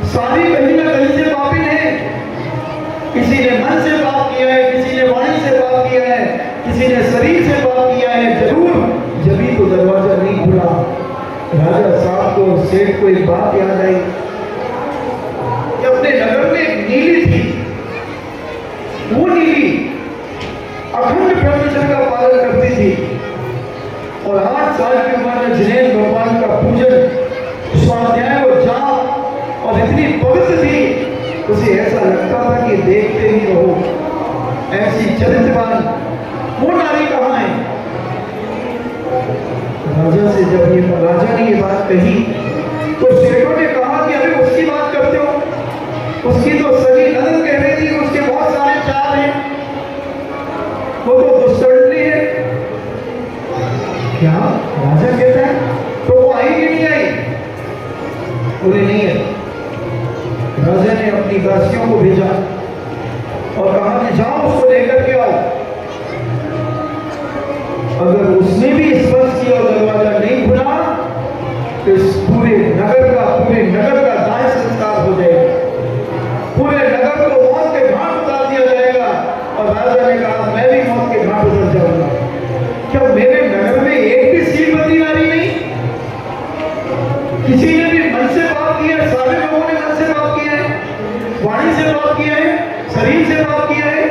सारी कहीं ना कहीं से पापिन है। किसी ने मन से पाप किया है, किसी ने वाणी से पाप किया है, किसी ने शरीर से पाप किया है जरूर, जभी तो दरवाजा नहीं खुला। राजा साहब को, सेठ को एक बात याद आई कि अपने नगर में एक नीली थी। वो नीली अखंड ब्रह्मचर्य का पालन करती थी और 8 साल की उम्र में जिनेन्द्र भगवान का पूजन, स्वाध्याय और जाप और इतनी पवित्र थी, उसे ऐसा लगता था कि देखते ही रहो। ऐसी चरित्रवान वो नारी कहाँ है? राजा से जब राजा ने ये बात कही तो सेठों ने कहा कि अभी उसकी बात करते हो, उसकी तो सगी ननद कह रही थी, उसके बहुत सारे चार हैं, वो तो दुष्टनी है। क्या राजा कहता है? तो वो आई कि नहीं आई? बोले नहीं है। राजा ने अपनी दासियों को भेजा और कहा कि जाओ उसको लेकर के आओ। अगर उसने भी स्पर्श किया और दरवाजा नहीं खुला तो इस पूरे नगर का दाह संस्कार हो जाएगा, पूरे नगर को मौत के घाट उतार दिया जाएगा। और राजा ने कहा मैं भी मौत के घाट उतर जाऊंगा। क्या मेरे नगर में एक भी श्रीमती नारी नहीं? किसी ने भी मन से पाप किया? सारे लोगों ने मन से पाप किया है, वाणी से पाप किया है, शरीर से पाप किया है।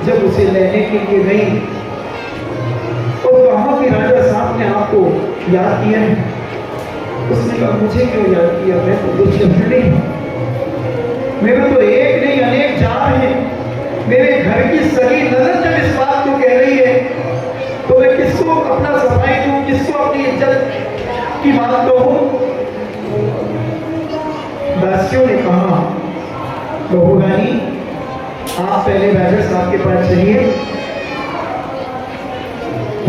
जब उसे लेने के लिए गई तो कहा कि राजा साहब ने आपको याद किया है। उसने कहा मुझे क्यों याद किया, मैं तो दुष्टनी हूं, मेरे तो एक नहीं अनेक चार हैं। मेरे घर की सगी ननद जब इस बात को कह रही है तो मैं किसको अपना सफाई दूं, किसको अपनी इज्जत की बात कहूं? दासियों ने कहा बहू रानी आप पहले राजा साहब के पास चलिए।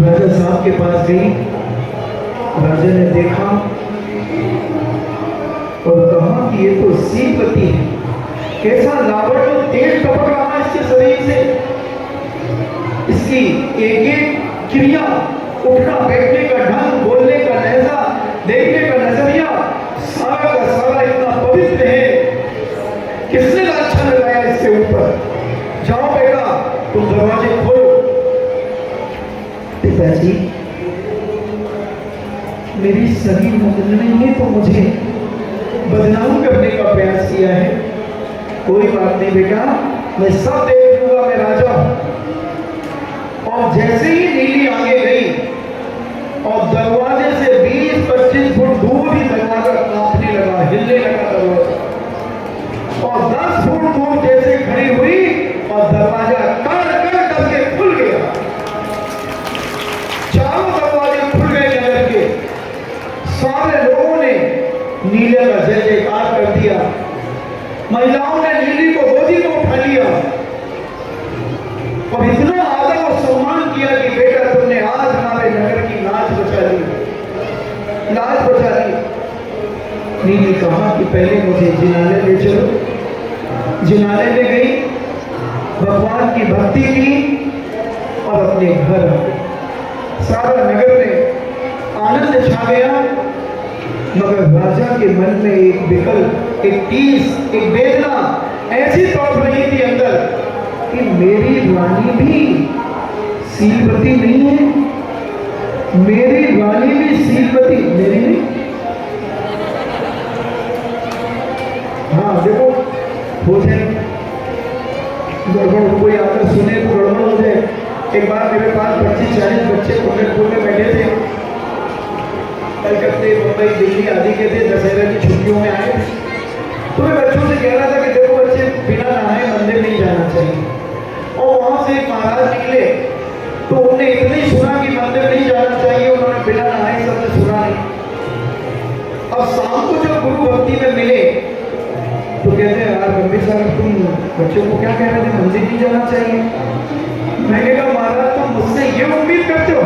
राजा साहब के पास गई, राजा ने देखा और कहा कि ये तो श्रीपति है, कैसा लावट और तेज टपक रहा है इसके शरीर से, इसकी एक एक क्रिया, उठना बैठने का ढंग, बोलने का लहजा, देखने का नजरिया, सारा का सारा इतना पवित्र है। किसने अच्छा लगाया इसके ऊपर? जाओ बेटा तुम दरवाजे खोलो। पिताजी मेरी सगी नंदनी ने तो मुझे बदनाम करने का प्रयास किया है। कोई बात नहीं बेटा, मैं सब देख लूंगा, मैं राजा हूं। और जैसे ही नीली आगे गई और दरवाजे से 20-25 फुट दूर ही दरवाजा कांपने लगा, हिलने लगा दरवाजा। और 10 फुट दूर जैसे खड़ी हुई और दरवाजा कर करके खुल गया। चारों दरवाजे खुल गए नगर के। सारे लोगों ने नीले का जय जयकार कर दिया। महिलाओं ने नीली को गोदी में उठा लिया और इतना आदर और सम्मान किया कि बेटा तुमने आज हमारे नगर की लाज बचा ली, लाज बचा ली। नीली कहा कि पहले मुझे जिनालय ले चलो। जिनालय ले गई, भगवान की भक्ति की और अपने घर आ गई। सारा नगर में आनंद छा गया, मगर राजा के मन में एक विकल्प, एक टीस, एक वेदना ऐसी तड़प रही थी अंदर कि मेरी रानी भी श्रीमती नहीं है, मेरी रानी भी श्रीमती मेरी नहीं। हाँ देखो हो जाए गड़बड़, कोई आकर सुने तो गड़बड़ हो जाए। एक बार मेरे पास 25-40 बच्चे पंडितपुर में बैठे थे, कलकत्ते, मुंबई, दिल्ली आदि के थे, दशहरा की छुट्टियों में आए। तो मैं बच्चों से कह रहा था कि देखो बच्चे बिना नहाए मंदिर नहीं जाना चाहिए। और वहां से एक महाराज निकले तो उन्होंने इतना ही सुना कि मंदिर नहीं जाना चाहिए, उन्होंने बिना नहाए सबने सुना नहीं। अब शाम को जब गुरु भक्ति में मिले तो कहते हैं यार गंभीर साहब तुम बच्चों को क्या कह रहे थे, मंदिर नहीं जाना चाहिए? मैंने कहा महाराज तुम मुझसे ये उम्मीद करते हो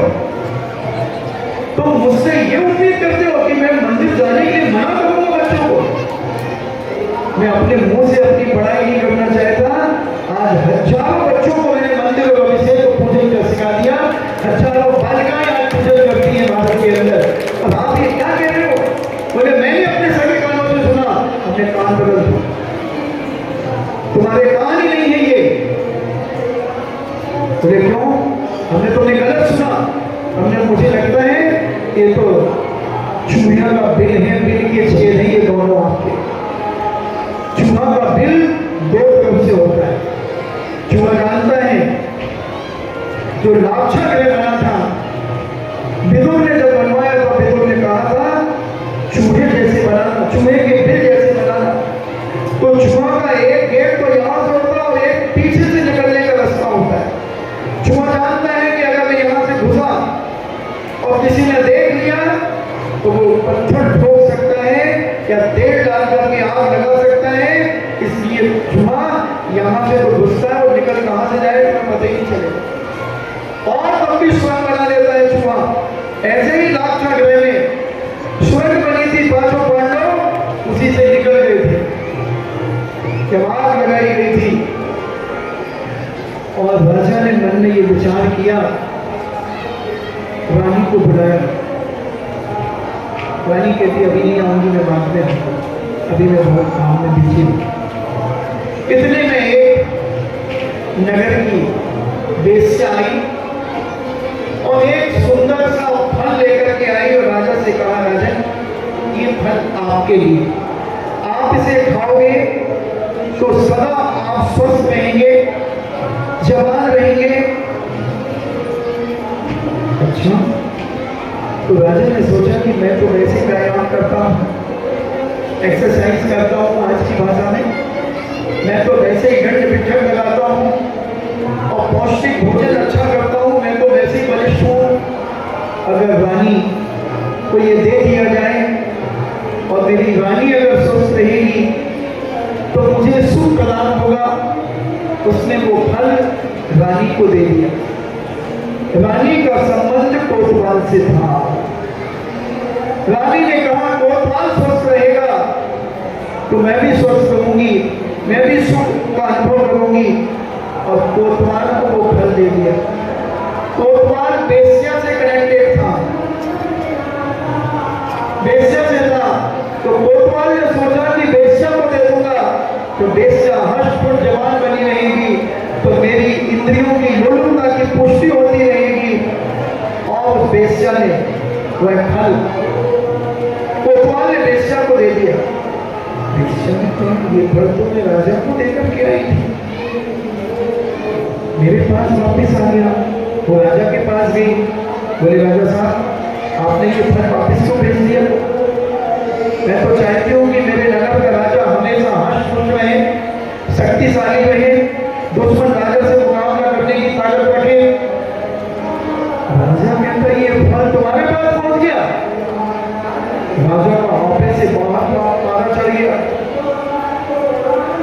तो मुझसे ये उम्मीद करते हो कि मैं मंदिर जाने के लिए मना करूंगा बच्चों को? मैं अपने मुंह से अपनी पढ़ाई नहीं करना चाहता। आज हजारों बच्चों को मैंने मंदिर और अभिषेक को पूजन का सिखा दिया। हजारों बालिकाएं आज पूजन करती हैं भारत के अंदर। अब आप ये क्या कह रहे हो? बोले मैंने अपने सभी कानों से सुना। अपने कान बदल दो, तुम्हारे कान ही नहीं है ये। बोले क्यों? हमने तुमने गलत सुना। हमने, मुझे लगता है ये तो चूहिया का बिल है, बिल के छेद है ये दोनों आपके। चूहा का बिल दो तरफ से होता है। चूहा जानता है जो लाक्षा ग्रह बना था, विदुर ने जब बनवाया तो विदुर ने कहा था चूहे जैसे बनाना, चूहे के बिल जैसे बनाना। तो चूहा का एक गेट तो यहां से होता है और एक पीछे से निकलने का रास्ता होता है। चूहा जानता है कि अगर मैं यहां से घुसा और किसी ने देख लिया तो वो पत्थर ठोक सकता है या तेल डाल करके आग लगा सकता है। इसलिए चूहा यहां से तो घुसता है और निकल कहां से जाए तो पता ही नहीं चलेगा। और तब भी स्वर्ग बना देता है चूहा। ऐसे ही लाक्षा ग्रह में स्वर्ग बनी थी, पांचों पांडव उसी से निकल गए थे जब आग लगाई गई थी। और राजा ने मन में ये विचार किया, रानी को बुलाया। रानी कहती अभी नहीं आऊंगी, मैं बाद में आऊंगी, अभी मैं बहुत काम में बिजी हूं। इतने में एक नगर की वेश्या आई और एक सुंदर सा फल लेकर के आई और राजा से कहा, राजन ये फल आपके लिए, आप इसे खाओगे तो सदा आप स्वस्थ रहेंगे, जवान रहेंगे। अच्छा, तो राजा ने सोचा कि मैं तो वैसे व्यायाम करता हूँ, एक्सरसाइज करता हूँ आज की भाषा में, मैं तो वैसे ही गंड बिठक लगाता हूँ और पौष्टिक भोजन अच्छा करता हूँ, मैं तो वैसे ही बलिष्ठ हूँ। अगर रानी को ये दे दिया जाए और मेरी रानी अगर स्वस्थ रहेगी तो मुझे सुख प्रदान होगा। उसने वो फल रानी को दे दिया। रानी का संबंध कोतवाल से था। रानी ने कहा कोतवाल स्वस्थ रहेगा तो मैं भी स्वस्थ रहूंगी, मैं भी सुख का अनुभव करूंगी। और कोतवाल को वो फल दे दिया। कोतवाल वेश्या से कनेक्टेड था, वेश्या से था। तो कोतवाल ने सोचा कि वेश्या को दे दूंगा तो वेश्या हर्षपूर्ण जवान बनी रहेगी, तो मेरी इंद्रियों की लोलुपता की पुष्टि होती रहेगी। और उस वेश्या ने वह फल कोतवाल ने वेश्या को दे दिया। वेश्या ने कहा ये फल तो मैं राजा को देकर के आई थी, मेरे पास वापिस आ गया। वो राजा के पास गई, बोले राजा साहब आपने ये फल वापिस क्यों भेज दिया? मैं तो चाहती हूँ कि मेरे नगर का राजा हमेशा हर्षपूर्ण रहे, शक्तिशाली रहे, दुश्मन राजा से मुकाबला करने की ताकत रखे। राजा कहता ये फल तुम्हारे पास पहुंच गया? राजा का ऑफिस से बाहर मारा चढ़ गया।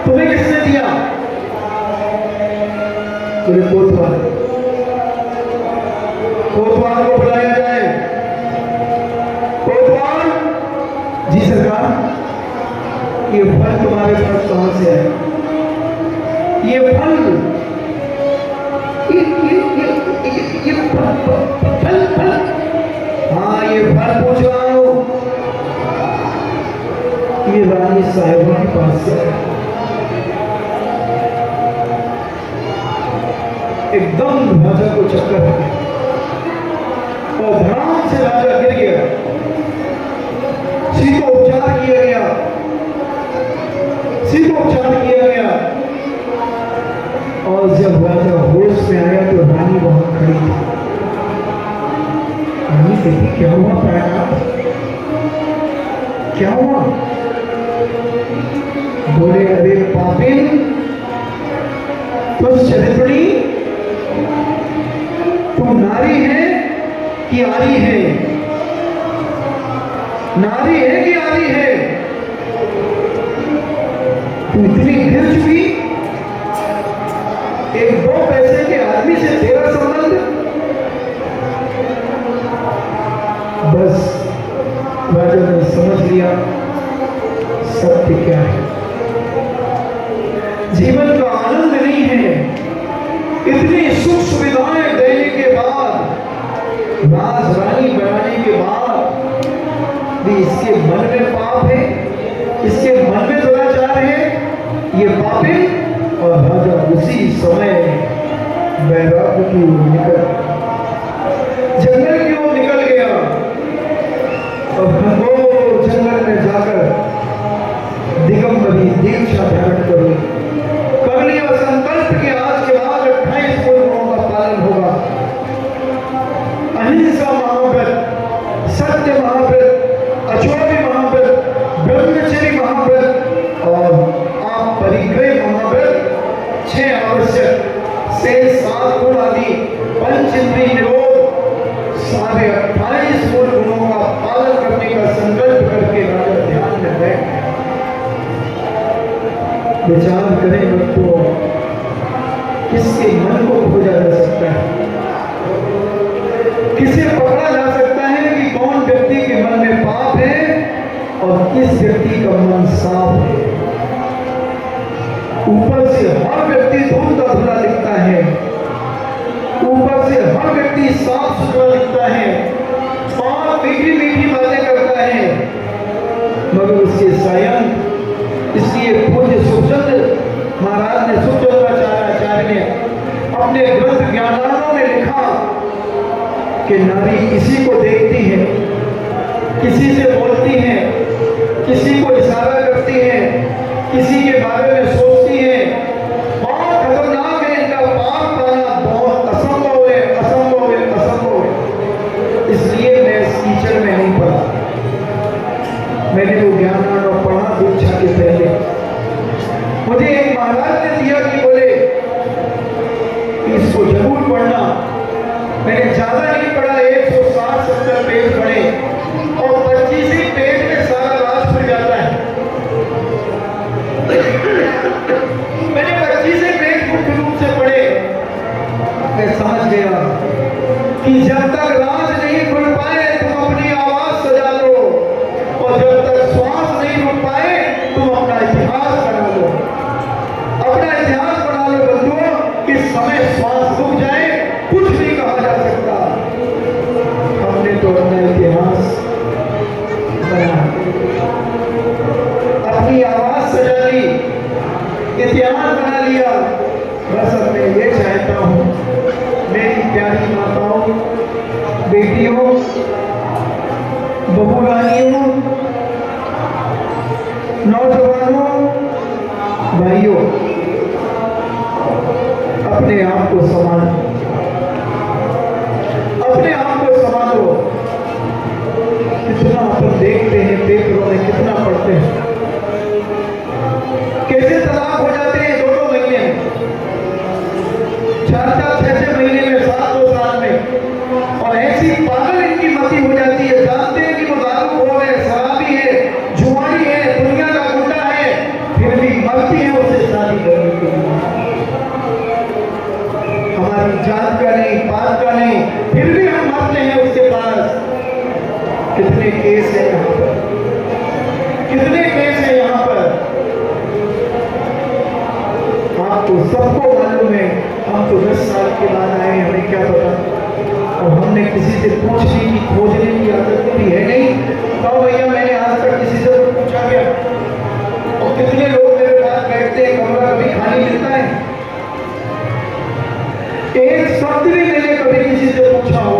तुम्हें किसने दिया? बोले कोतवाल। कोतवाल को बुलाया जाए। कोतवाल जी सरकार, ये फल तुम्हारे पास कहां से है? ये फल ये फल हाँ ये फल पूछ रहा हूं, ये रानी साहिबा के पास से है। एकदम राजा को चक्कर आ गया और धड़ाम से राजा गिर गया। शीतोपचार किया गया, शीतोपचार किया गया। और जब राजा होश में आया तो रानी वहां खड़ी थी। रानी कहती क्या हुआ प्राणात, क्या हुआ? बोले अरे पापिन तो चरित्री, तू नारी है कि आरी है? नारी है कि आरी है? तू इतनी गिर चुकी, एक 2 पैसे के आदमी से तेरा संबंध? सत्य क्या है। जीवन का आनंद नहीं है। इतनी सुख सुविधाएं देने के बाद, राज रानी बनाने के बाद भी इसके मन में पाप है, इसके मन में दुराचार है, ये पापी। और राजा उसी समय वैराग्य की ओर निकल, जंगल की ओर निकल गया और घनघोर जंगल में जाकर दिगंबरी दीक्षा धारण कर लिया संकल्प कि आज के बाद 28 गुणों का पालन होगा। अहिंसा महाव्रत, सत्य महाव्रत, अचोरी महाव्रत, ब्रह्मचर्य महाव्रत और आप परिग्रह महाव्रत, 6 आवश्यक से 7 गुण आदि पंचेंद्रिय निरोध, सारे 28 गुणों का पालन करने का संकल्प करके राजा ध्यान में बैठ। विचार करें भक्तों, किसके मन को खोजा जा सकता है, किसे पकड़ा जा सकता है कि कौन व्यक्ति के मन में पाप है और किस व्यक्ति का मन साफ है। ऊपर से हर व्यक्ति धुंधला धुला दिखता है, ऊपर से हर व्यक्ति साफ सुथरा दिखता है और मीठी मीठी बातें करता है, मगर उसके सायं। इसलिए पूज्य सुखचंद्र महाराज ने, सुखचंद्राचार्य ने अपने ग्रंथ ज्ञानार्णव में लिखा कि नारी किसी को देखती है, किसी से बोलती है, किसी को इशारा करती है, किसी के बारे में सोचती है। बहुत खतरनाक है, इनका पाप पाना बहुत असंभव है, असंभव है, असंभव है। इसलिए मैं इस कीचड़ में नहीं पड़ा। मैंने वो ज्ञानार्णव पढ़ा दीक्षा के पहले। मुझे एक महाराज ने दिया कि बोले इसको जरूर पढ़ना। मैंने ज्यादा नहीं पढ़ा, 160-170 पेज पढ़े और 25 ही पेज में सारा राज खुल जाता है। मैंने 25 ही पेज मुख्य रूप से पढ़े। मैं समझ गया कि जब तक राज नहीं खुल पाए तुम अपनी आवाज सजा लो, और जब तक श्वास नहीं रुक पाए तुम अपना इतिहास बना लो। अपना इतिहास बना लो बंधुओं, कि समय श्वास रुक जाए कुछ नहीं कहा जा सकता। हमने तो अपना इतिहास बना, अपनी आवाज सजा ली, इतिहास बना लिया। बस अब मैं ये चाहता हूँ, मेरी प्यारी माताओं, बेटियों, बहुरानियों, नौजवानों, भाइयों, अपने आप को संभालो, अपने आप को संभालो। कितना अपन देखते हैं पेपरों में, कितना पढ़ते हैं, कैसे तलाक हो जाते हैं 2-2 महीने में, 4-4, 6-6 महीने में, 7-2 साल में। और ऐसी पागल इनकी मति हो जाती है, जानते हैं कि वो दारूखोर है, शराबी है, जुआरी है, दुनिया का गुंडा है, फिर भी मरती है उससे शादी करने के लिए। हमारी जात का नहीं, पात का नहीं, फिर भी हम मरते हैं उसके पास। कितने केस है यहाँ पर, कितने केस है यहाँ पर, आपको सबको मालूम है। हम तो 10 साल के बाद आए, हमें क्या पता, और हमने किसी से पूछने की, खोजने की आदत भी है नहीं। तो भैया मैंने आज तक किसी से तो पूछा क्या? और कितने लोग मेरे पास बैठते हैं, कमरा कभी खाली मिलता है, एक शब्द भी मैंने कभी किसी से पूछा हो।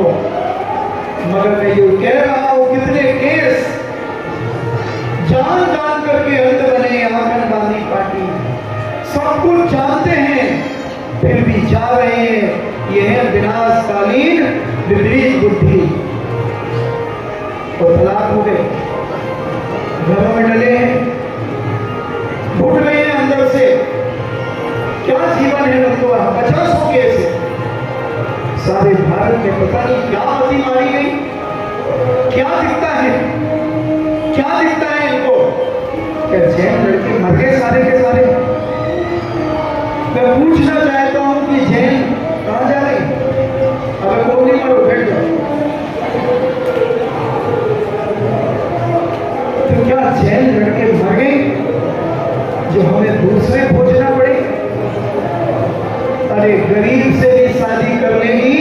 मगर मैं ये कह रहा हूं, कितने केस जान जान करके अंत बने, आंगनबाड़ी पार्टी, सब कुछ जानते हैं फिर भी जा रहे हैं। यह है विनाशकालीन विपरीत बुद्धि। और तलाक हो गए, घरों में डले हैं, घुट रहे हैं अंदर से। क्या जीवन है बंधुआ, 50 केस है सारे भारत में। पता नहीं क्या मती मारी गई, क्या दिखता है, क्या दिखता है इनको? क्या जैन लड़के मर गए सारे के सारे? मैं पूछना चाहता हूं कि जैन कहां जा रही? अगर कोई नहीं मरो बैठ जाओ। तो क्या जैन लड़के मर गए? जो हमें दूसरे खोजना पड़े। अरे गरीब से भी शादी कर लेगी,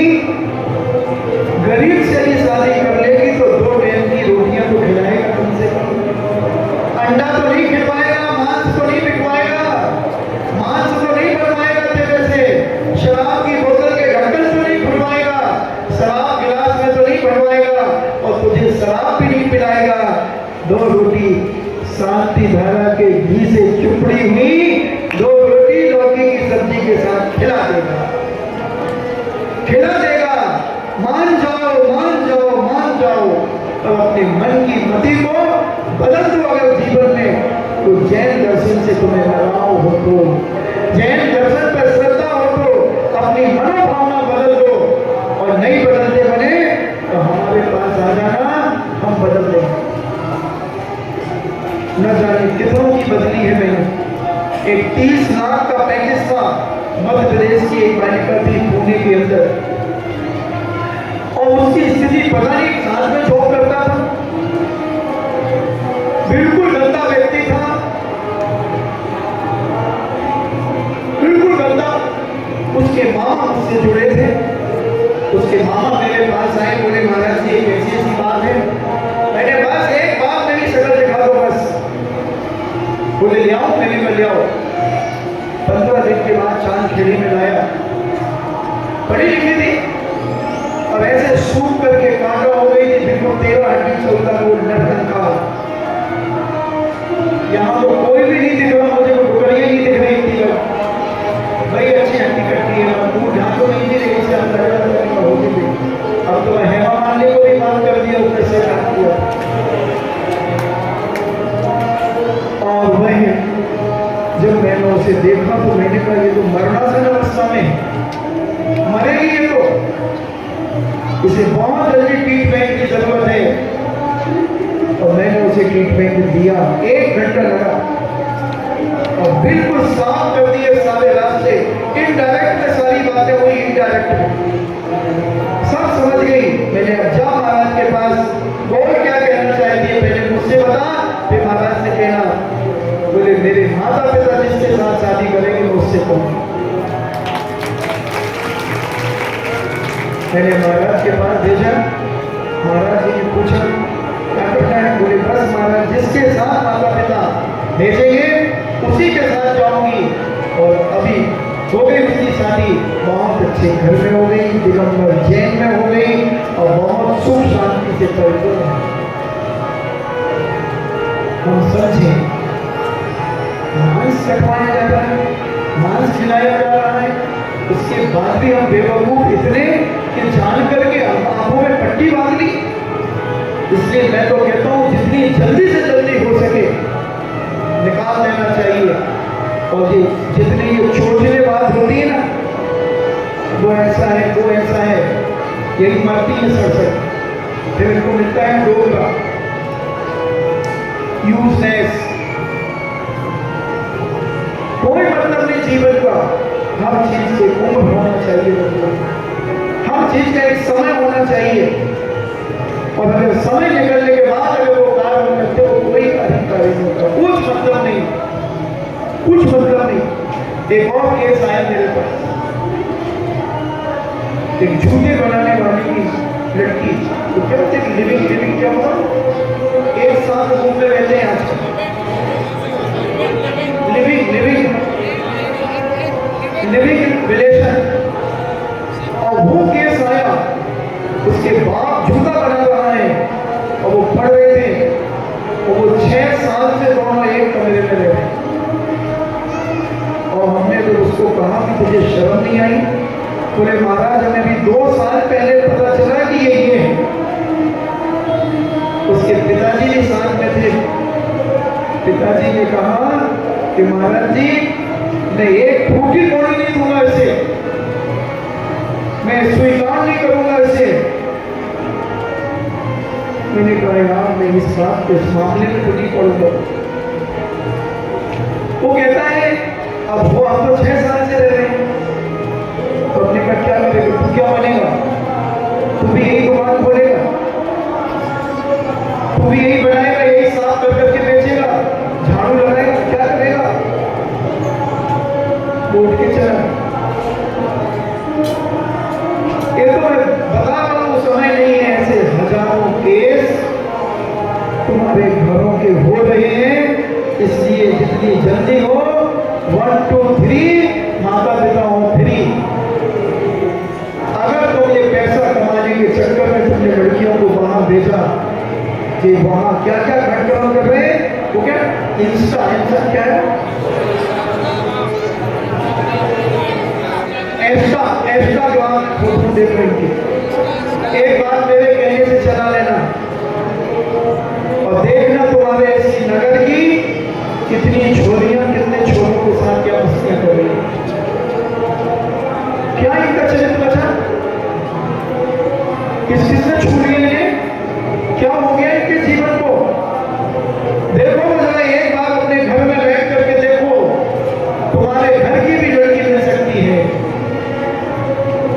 गरीब से भी शादी कर लेगी तो 2 टाइम की रोटियां तो खिलाएगा कम से कम। अंडा तो नहीं खिलवाएगा, मांस तो नहीं बिकवाएगा, मांस तो नहीं बनवाएगा तेरे से, शराब की बोतल के ढक्कन तो नहीं खुलवाएगा, शराब गिलास में तो नहीं बनवाएगा और तुझे शराब भी नहीं पिलाएगा। 2 रोटी शांति धारा के घी से चुपड़ी हुई 2 रोटी लौकी की सब्जी के साथ खिला देगा, खिला देगा। मान जाओ, मान जाओ, मान जाओ। तो अपने मन की मति को बदल दो। अगर जीवन में तो जैन दर्शन से तुम्हें लगाव हो तो, जैन दर्शन पर श्रद्धा हो तो अपनी मनोभावना बदल दो, और नहीं बदलते बने तो हमारे पास आ जाना, हम बदल देंगे। न जाने कितनों की बदली है मैंने। एक 30 लाख का पैकेज था, मध्य प्रदेश की एक बालिका थी पुणे के अंदर, और उसकी स्थिति पता नहीं साथ में जॉब करता था, बिल्कुल गंदा व्यक्ति था, बिल्कुल गंदा। उसके मामा मुझसे जुड़े थे, उसके मामा मेरे पास आए, बोले महाराज जी एक ऐसी ऐसी बात है। मैंने बस एक बात मेरी शक्ल दिखा दो बस। बोले ले आओ, मैंने कहा ले आओ। 15 दिन के बाद चांद खेड़ी में लाया। पढ़ी लिखी थी, अब ऐसे सूख करके कांटा हो गई थी, बिल्कुल 13 हड्डी चलता वो नरकन का। यहाँ तो कोई भी नहीं दिख रहा मुझे, टुकड़ियां नहीं दिख रही थी। भाई अच्छी हड्डी कटती है, दूर ढांको नहीं थी, लेकिन से अंदर होती थी। अब तो हेमा मालिनी को भी माफ कर दिया, उसने से काट दिया। और वही जब मैंने उसे देखा तो मैंने कहा ये तो मरणासन अवस्था में मरेगी, ये तो इसे बहुत जल्दी ट्रीटमेंट की जरूरत है। और मैंने उसे ट्रीटमेंट दिया, 1 घंटा लगा और बिल्कुल साफ कर दिए सारे रास्ते। इनडायरेक्ट में सारी बातें हुई, इनडायरेक्ट में सब समझ गई। मैंने अब जा महाराज के पास, और क्या कहना चाहती है पहले मुझसे बता, फिर महाराज से कहना। बोले मेरे माता पिता जिसके साथ शादी करेंगे मुझसे कहूँ। मैंने महाराज के पास भेजा, महाराज जी ने पूछा क्या करना है। बोले बस महाराज जिसके साथ माता पिता भेजेंगे उसी के साथ जाऊंगी। और अभी हो गई उसकी शादी, बहुत अच्छे घर में हो गई, दिगंबर जैन में हो गई और बहुत सुख शांति से परिपूर्ण है। हम समझे मांस कटवाया जा रहा है, मांस खिलाया जा रहा है, उसके बाद भी हम बेवकूफ इतने कि जान करके आंखों में पट्टी बांध ली। इसलिए मैं तो कहता हूँ जितनी जल्दी से जल्दी हो सके निकाल देना चाहिए। और ये जितनी ये छोटी बात होती है ना, वो ऐसा है वो ऐसा है, यही मरती है सड़सड़, फिर इनको मिलता है डोगरा, यूजलेस, कोई मतलब नहीं जीवन का। हर चीज की उम्र होना चाहिए, हर चीज का एक समय होना चाहिए। और अगर समय निकलने के बाद अगर वो कार्य करते हो कोई अधिकारी नहीं होता, कुछ मतलब नहीं, कुछ मतलब नहीं। एक और केस आया मेरे पास, एक जूते बनाने वाली की लड़की, तो क्या होते हैं लिविंग, लिविंग क्या होता, एक साथ रूम में रहते हैं आजकल, लिविंग लिविंग लिविंग रिलेशन। और वो केस आया, उसके बाप जूता बना रहा है और वो पढ़ रहे थे, और वो 6 साल से दोनों एक कमरे में रहे। और हमने तो उसको कहा कि तुझे शर्म नहीं आई। बोले महाराज हमें भी 2 साल पहले पता चला कि ये है। उसके पिताजी भी साथ में थे। पिताजी ने कहा कि महाराज जी मैं एक फूटी कौड़ी नहीं दूंगा इसे, मैं स्वीकार नहीं करूंगा इसे। मैंने कहा यार मैं इस बात इस मामले में तो नहीं पढ़ूंगा। वो कहता है अब वो आप तो 6 साल से रह रहे हैं, तो अपने का क्या करेगा, तू क्या बनेगा, तू भी यही दुकान खोलेगा, तू भी यही बनाएगा, यही साफ कर करके बेचेगा, झाड़ू लगाएगा, क्या करेगा। मर्जी हो, 1 2 3 माता पिता हो फ्री। अगर तुम ये पैसा कमाने के चक्कर में तुमने लड़कियों को वहां भेजा कि वहां क्या क्या घटनाएं कर रहे हैं, वो क्या इंस्टा क्या है, इंस्टाग्राम फोटो देख रहे थे। एक बात मेरे कहने से चला लेना और देखना तुम्हारे ऐसी नगर की कितनी छोरियां कितने छोरों के साथ क्या मस्तियां कर रही हैं। क्या इनका चरित्र बचा, किसने छू लिया है, क्या हो गया इनके जीवन को। देखो जरा एक बार अपने घर में बैठ करके देखो, तुम्हारे घर की भी लड़की मिल सकती है,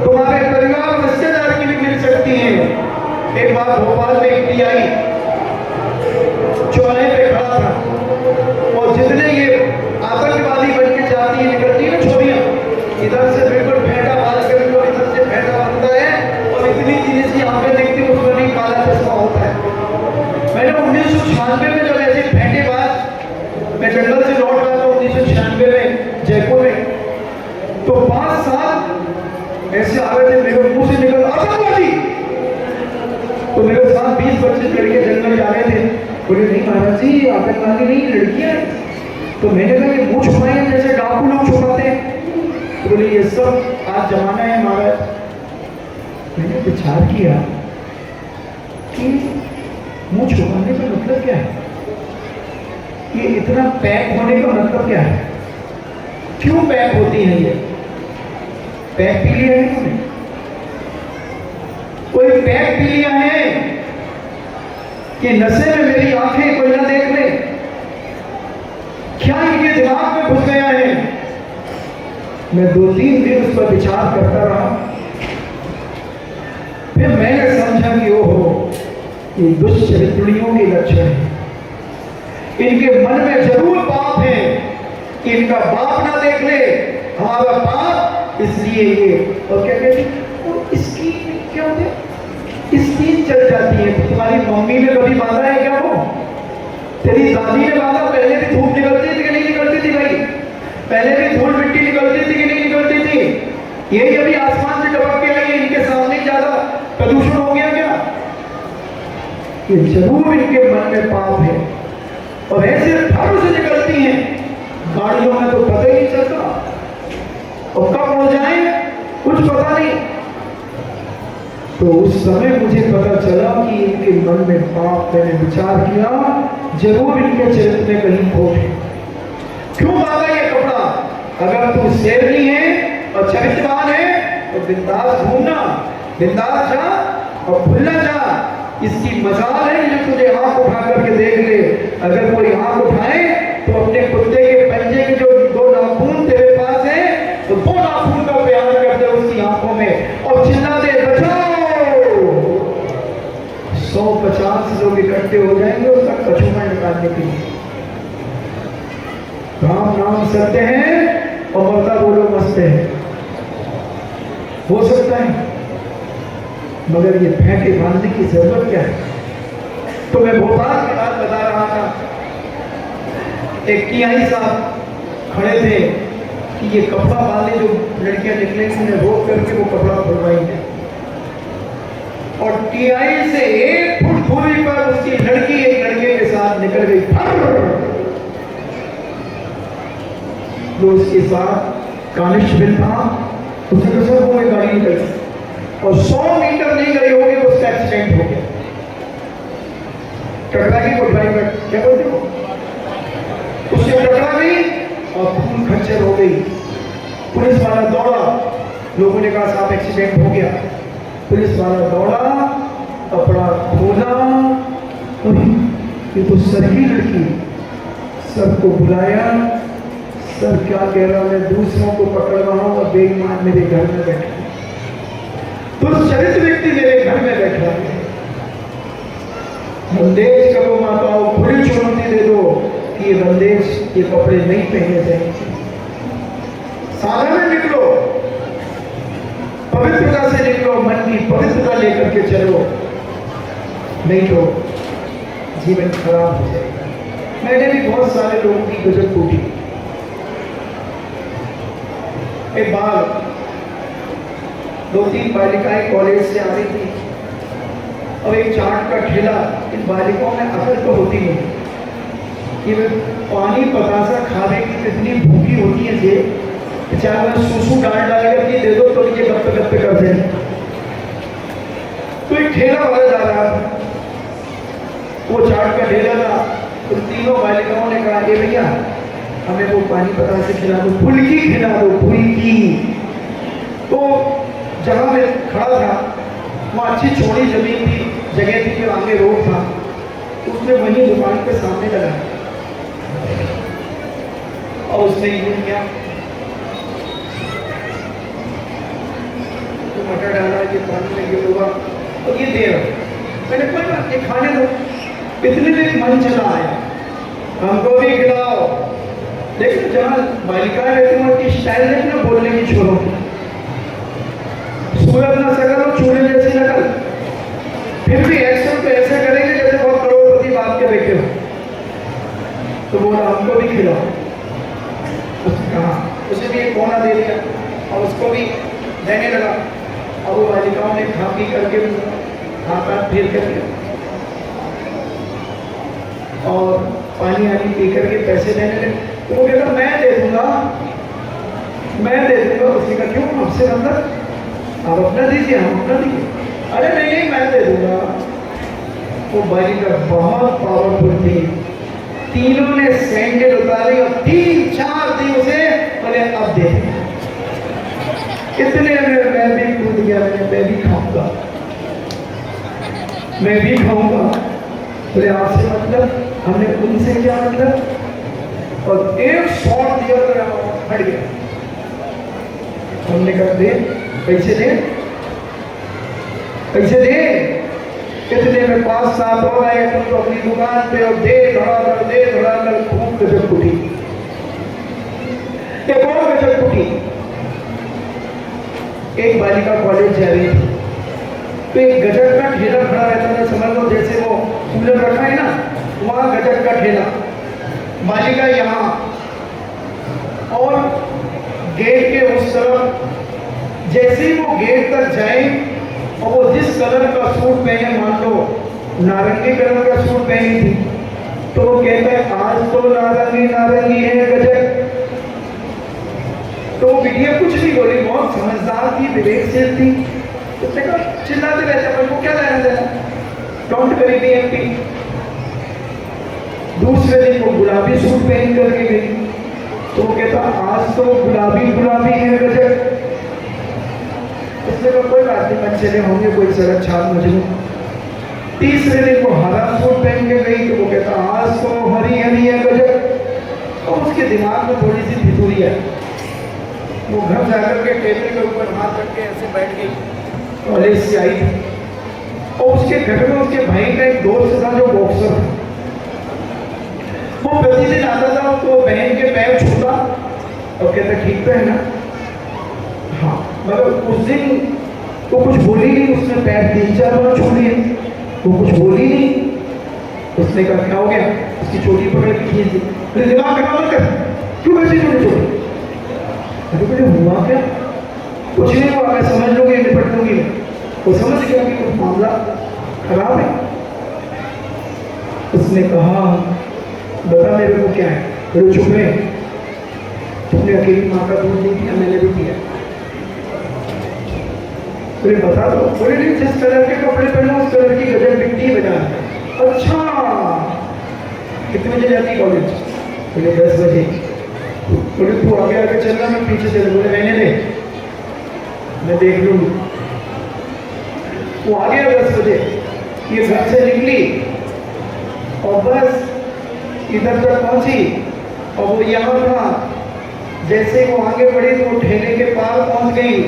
तुम्हारे परिवार रिश्तेदार की भी मिल सकती है। एक बार भोपाल में एक टीआई चौराहे पे खड़ा था और जितने ये आतंकवादी बन के जाती है निकलती है छोरियां, इधर से बिल्कुल फेंटा बाल करके और इधर से फेंटा बनता है और इतनी चीजें सी आंखें देखती है, उसमें भी काला चश्मा होता है। मैंने 1996 में जब ऐसे फेंटेबाज, मैं जंगल से लौट रहा था 1996 में जयपुर में, तो 5 साल ऐसे आ रहे थे, मेरे मुंह से निकल आतंकवादी। तो मेरे साथ 20-25 लड़के जंगल जा रहे थे, बोले नहीं महाराज जी आतंकवादी नहीं लड़कियां। तो मैंने कहा ये मुंह छुपाए जैसे डाकू लोग छुपाते हैं। तो बोले ये सब आज जमाना है महाराज। मैंने विचार किया कि मुंह छुपाने का मतलब क्या है, ये इतना पैक होने का मतलब क्या है, क्यों पैक होती है ये, पैक पी लिया है तुमने, कोई पैक पी लिया है कि नशे में मेरी आंखें कोई ना देख ले, क्या इनके दिमाग में घुस गया है। मैं 2-3 दिन उस पर विचार करता रहा, फिर मैंने समझा कि ओहो ये दुष्चरित्रियों के लक्षण है, इनके मन में जरूर पाप है कि इनका बाप ना देख ले हमारा पाप, इसलिए ये। और क्या कहते हैं इसकी क्या होते स्कीन चल जाती है। तुम्हारी मम्मी ने कभी बांधा है क्या, वो तेरी दादी ने बांधा, पहले भी धूप निकलती थी कि नहीं निकलती थी भाई, पहले भी धूल मिट्टी निकलती थी कि नहीं निकलती थी। ये अभी आसमान से टपक के आई है, इनके सामने ज्यादा प्रदूषण हो गया क्या, ये जरूर इनके मन में पाप है। और ऐसे धर्म से निकलती हैं, गाड़ियों में तो पता ही नहीं चलता और कब हो जाए कुछ पता नहीं। तो उस समय मुझे पता चला कि इनके मन में पाप। मैंने विचार किया जरूर इनके चरित्र में कहीं खोट है। क्यों बाबा ये कपड़ा, अगर तू शेरनी है और चरित्रवान है तो बिंदास घूमना, बिंदास जा और भूलना जा। इसकी मजाल है जो तुझे आंख उठा करके देख ले। अगर कोई आंख उठाए तो अपने कुत्ते के पंजे के जो 2 नाखून तेरे पास है तो 2 नाखून का प्यार कर दे उसकी आंखों में और चिल्ला दे बचाओ। 150 लोग इकट्ठे हो जाएंगे उसका कछुआ निकालने के लिए। राम नाम सत्य है और मरता बोलो मस्त है, हो सकता है, मगर ये फेंके बांधने की जरूरत क्या है। तो मैं भोपाल की बात बता रहा था, एक टीआई साहब खड़े थे कि ये कपड़ा बांधे जो लड़कियां निकलेंगी उन्हें रोक करके वो कपड़ा खुलवाएंगे, और टीआई से 1 फुट दूरी पर उसकी लड़की एक लड़के के साथ निकल गई। तो उसके साथ कानिस्टेबल था, उसने कहा सर वो गाड़ी निकल गई और 100 मीटर नहीं गई होगी उसका एक्सीडेंट हो गया। टकरा गई वो ड्राइवर, क्या बोलते हो, उससे टकरा गई और खून खच्चर हो गई। पुलिस वाला दौड़ा, लोगों ने कहा साहब एक्सीडेंट हो गया। पुलिस वाला दौड़ा, कपड़ा खोला, ये तो सर की लड़की। सर को बुलाया, सर क्या कह रहा, मैं दूसरों को पकड़ रहा हूं और बेईमान मेरे घर में बैठा, दुष्चरित्र व्यक्ति मेरे घर में बैठा है। बंदेज करो माताओं, खुली चुनौती दे दो कि ये बंदेज ये कपड़े नहीं पहने जाएंगे। साधन में निकलो, पवित्रता से निकलो, मन की पवित्रता लेकर के चलो, नहीं तो जीवन खराब हो जाएगा। मैंने भी बहुत सारे लोगों की गजब टूटी, के बाद 2-3 बालिकाएं कॉलेज से आ रही थी। अब एक चाट का ठेला, इन बालिकाओं में अकल तो होती नहीं कि वे पानी पतासा खाने की कितनी भूखी होती है ये, चाहे वह सूसू डाल डालेगा कि दे दो तो ये गप्पे गप्पे कर दे। तो एक ठेला वाला जा रहा था, वो चाट का ठेला था। तो तीनों बालिकाओं ने कहा, ए भैया हमें वो पानी पतासे खिला दो, फुल्की खिला दो, फुल्की। तो जहाँ मैं खड़ा था वहाँ अच्छी चौड़ी जमीन थी, जगह थी, जो आगे रोड था, उसने वही दुकान के सामने लगाया और उसने यूं किया, तो मटर डाला, ये पानी में गिर होगा और ये दे रहा। मैंने कोई बात नहीं, खाने दो। इतने में मन चला आया, हमको भी खिलाओ। देखो जहाँ बालिकाएं रहती हैं उनकी स्टाइल देखना, बोलने की छोड़ो, सूरत ना सकल और चूड़े जैसी नकल, फिर भी एक्शन तो ऐसे करेंगे जैसे बहुत करोड़पति बाप के बेटे हो। तो बोला हमको भी खिलाओ। उसने कहा, उसे भी एक कोना दे दिया और उसको भी देने लगा। और वो बालिकाओं ने खा पी करके हाथ हाथ फेर करके और पानी आनी पी करके पैसे देने लगे। तो वो कहता मैं दे दूंगा, मैं दे दूंगा। उसने कहा क्यों, आपसे अंदर आप अपना दीजिए, हम अपना दीजिए। अरे नहीं नहीं मैं दे दूंगा। वो बालिका बहुत पावरफुल थी, तीनों ने सैंडल उतारी और 3-4 दी उसे, बोले अब दे। इतने में मैं भी कूद गया, मैं भी खाऊंगा, मैं भी खाऊंगा। बोले आपसे मतलब, हमने उनसे क्या मतलब। और एक शॉट दिया तो हट गया। हमने कहा दे, पैसे दे, पैसे दे। कितने में 5-7 और आए तो अपनी दुकान पे और दे धड़ाधड़, दे धड़ाधड़, खूब गजब कुटी। एक और गजब कुटी। एक बालिका कॉलेज जा रही थी, तो एक गजब का ठेला खड़ा रहता था, समझ लो जैसे वो कूलर रखा है ना, वहां गजब का ठेला, बालिका यहाँ। और गेट के उस तरफ जैसे ही वो गेट तक जाए और वो जिस कलर का सूट पहने, मान लो नारंगी कलर का सूट पहनी थी, तो वो कहता है आज तो नारंगी नारंगी है गजब। तो बिटिया कुछ नहीं बोली, बहुत समझदार थी, विवेकशील थी। उसने कहा चिल्लाते रहते पर वो क्या लेना देना, डोंट करी बी एमपी। दूसरे दिन वो गुलाबी सूट पहन करके गई, तो वो कहता आज तो गुलाबी गुलाबी है गजब। उसने कहा कोई बात नहीं, मन चले होंगे, कोई सड़क छाप मुझे। तीसरे दिन वो हरा सूट पहन के गई, तो वो कहता आज तो हरी हरी है गजब। और उसके दिमाग में थोड़ी सी भितुरी है। वो घर जाकर के टेबल के ऊपर हाथ रख के ऐसे बैठ गई, कॉलेज से आई थी। और उसके घर में उसके भाई का एक दोस्त था जो बॉक्सर था। वो प्रतिदिन आता था, तो बहन के पैर छूता और कहता ठीक तो है ना। हाँ, मगर उस दिन वो कुछ बोली नहीं, उसने पैर 3-4 बार छू लिए, वो कुछ बोली नहीं। उसने कहा क्या हो गया, उसकी चोटी पकड़ के खींच दी। अरे दिमाग खराब मत कर, क्यों कैसे चोटी चोटी। अरे मुझे हुआ क्या, कुछ नहीं हुआ, मैं समझ लूंगी, निपट लूंगी। वो समझ गया कि कुछ मामला खराब है। उसने कहा बता मेरे को क्या है। बोले चुप रहे, तुमने अकेली माँ का दूध नहीं पिया, मैंने भी पिया। बोले बता दो। बोले नहीं, जिस कलर के कपड़े पहनो उस कलर की गजब बिकती बजा। अच्छा कितने बजे जाती कॉलेज। बोले 10 बजे। बोले तू आगे आगे चलना, मैं पीछे चल। बोले रहने दे, मैं देख लूंगी। वो आ गया 10 बजे, ये घर से निकली और बस इधर तक पहुंची। और वो यहाँ था, जैसे वो आगे बढ़ी तो वो ठेले के पार पहुंच गई।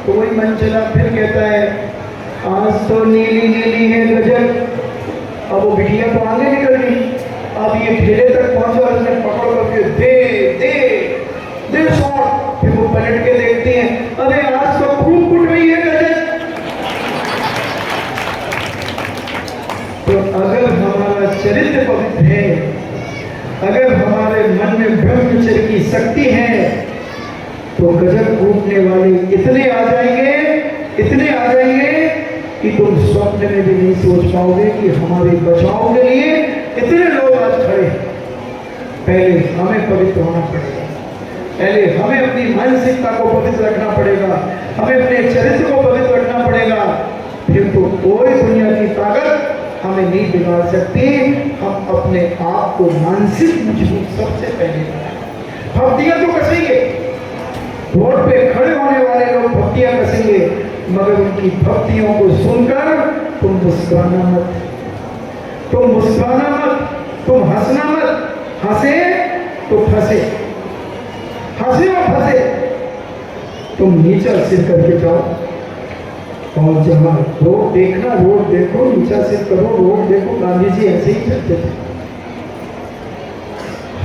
तो वही मन चला, फिर कहता है आज तो नीली नीली है गजब। अब वो बिटिया तो आगे निकल गई, अब ये ठेले तक पहुंचा और उसने पकड़ करके दे दे दे शॉट। फिर वो पलट के देखती है, अरे आज तो खूब कुट रही है गजब। तो अगर हमारा चरित्र पवित्र है, अगर हमारे मन में ब्रह्मचर्य की शक्ति है, तो गजब कूटने वाले इतने आ जाएंगे कि तुम स्वप्न में भी नहीं सोच पाओगे कि हमारे बचाव के लिए इतने लोग आज खड़े हैं। पहले हमें पवित्र होना पड़ेगा, पहले हमें अपनी मानसिकता को पवित्र रखना पड़ेगा, हमें अपने चरित्र को पवित्र रखना पड़ेगा। फिर तो कोई दुनिया की ताकत हमें नहीं बिगाड़ सकती। हम अपने आप को मानसिक मजबूत सबसे पहले बनाएं। भक्तियां तो कसेंगे, रोड पे खड़े होने वाले लोग भक्तियां कसेंगे, मगर उनकी भक्तियों को सुनकर तुम मुस्कुराना मत, तुम हंसना मत। हंसे तो फंसे, हंसे और फंसे, तुम नीचा सिर करके जाओ। और जहां रोड देखना, रोड देखो, नीचा सिर करो, रोड देखो। गांधी जी ऐसे ही करते थे।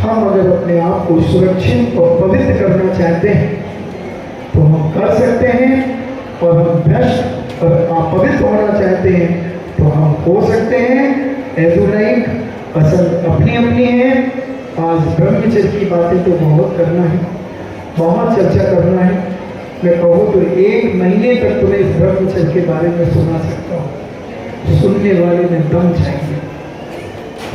हम अगर अपने आप को सुरक्षित और पवित्र करना चाहते हैं तो हम कर सकते हैं, और हम भ्रष्ट और अपवित्र होना चाहते हैं तो हम हो सकते हैं। एजुलाइक पसंद अपनी अपनी है। आज ब्रह्मचर्य की बातें तो बहुत करना है, बहुत चर्चा करना है। मैं कहूँ तो 1 महीने तक तुम्हें ब्रह्मचर्य के बारे में सुना सकता हूँ। सुनने वाले में दम चाहिए,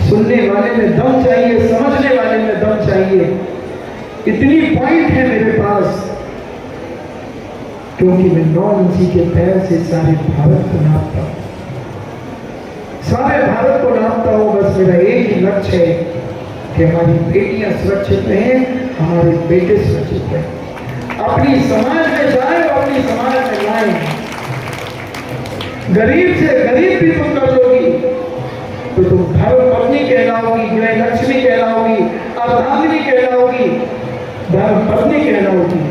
सुनने वाले में दम चाहिए, समझने वाले में दम चाहिए। इतनी पॉइंट है मेरे पास, क्योंकि मैं 9 इंची के पैर से सारे भारत को नापता हूँ, सारे भारत को नापता हूँ। बस मेरा एक ही लक्ष्य है कि हमारी बेटियां सुरक्षित रहें, हमारे बेटे सुरक्षित रहें, अपनी समाज में जाए और अपनी समाज में लाए। गरीब से गरीब भी तुम कर लोगी तो तुम धर्म पत्नी कहलाओगी, गृह लक्ष्मी कहलाओगी, अर्धांगिनी कहलाओगी, धर्म पत्नी कहलाओगी।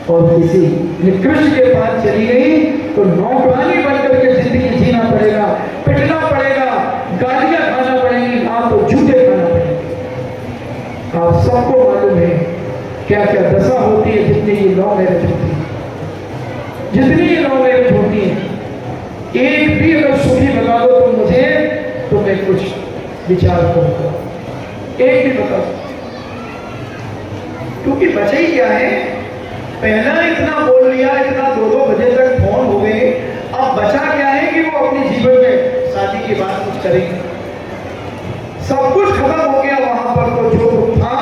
और किसी निकृष्ट के पास चली गई तो नौकरानी बनकर के जिंदगी जीना पड़ेगा, पिटना पड़ेगा, गालियां खाना पड़ेगी, आपको जूते खाना पड़ेगा। आप सबको मालूम है क्या क्या दशा होती है जितनी ये लव मैरिज होती है, जितनी ये लव मैरिज होती है। एक भी अगर सुखी बता दो तुम मुझे तो मैं कुछ विचार करूंगा, एक भी बता दो। क्योंकि बचा ही क्या है, पहला इतना बोल लिया, इतना 2-2 बजे तक फोन हो गए, अब बचा क्या है कि वो अपने जीवन में शादी के बाद कुछ करेंगे। सब कुछ खत्म हो गया वहां पर, तो जो था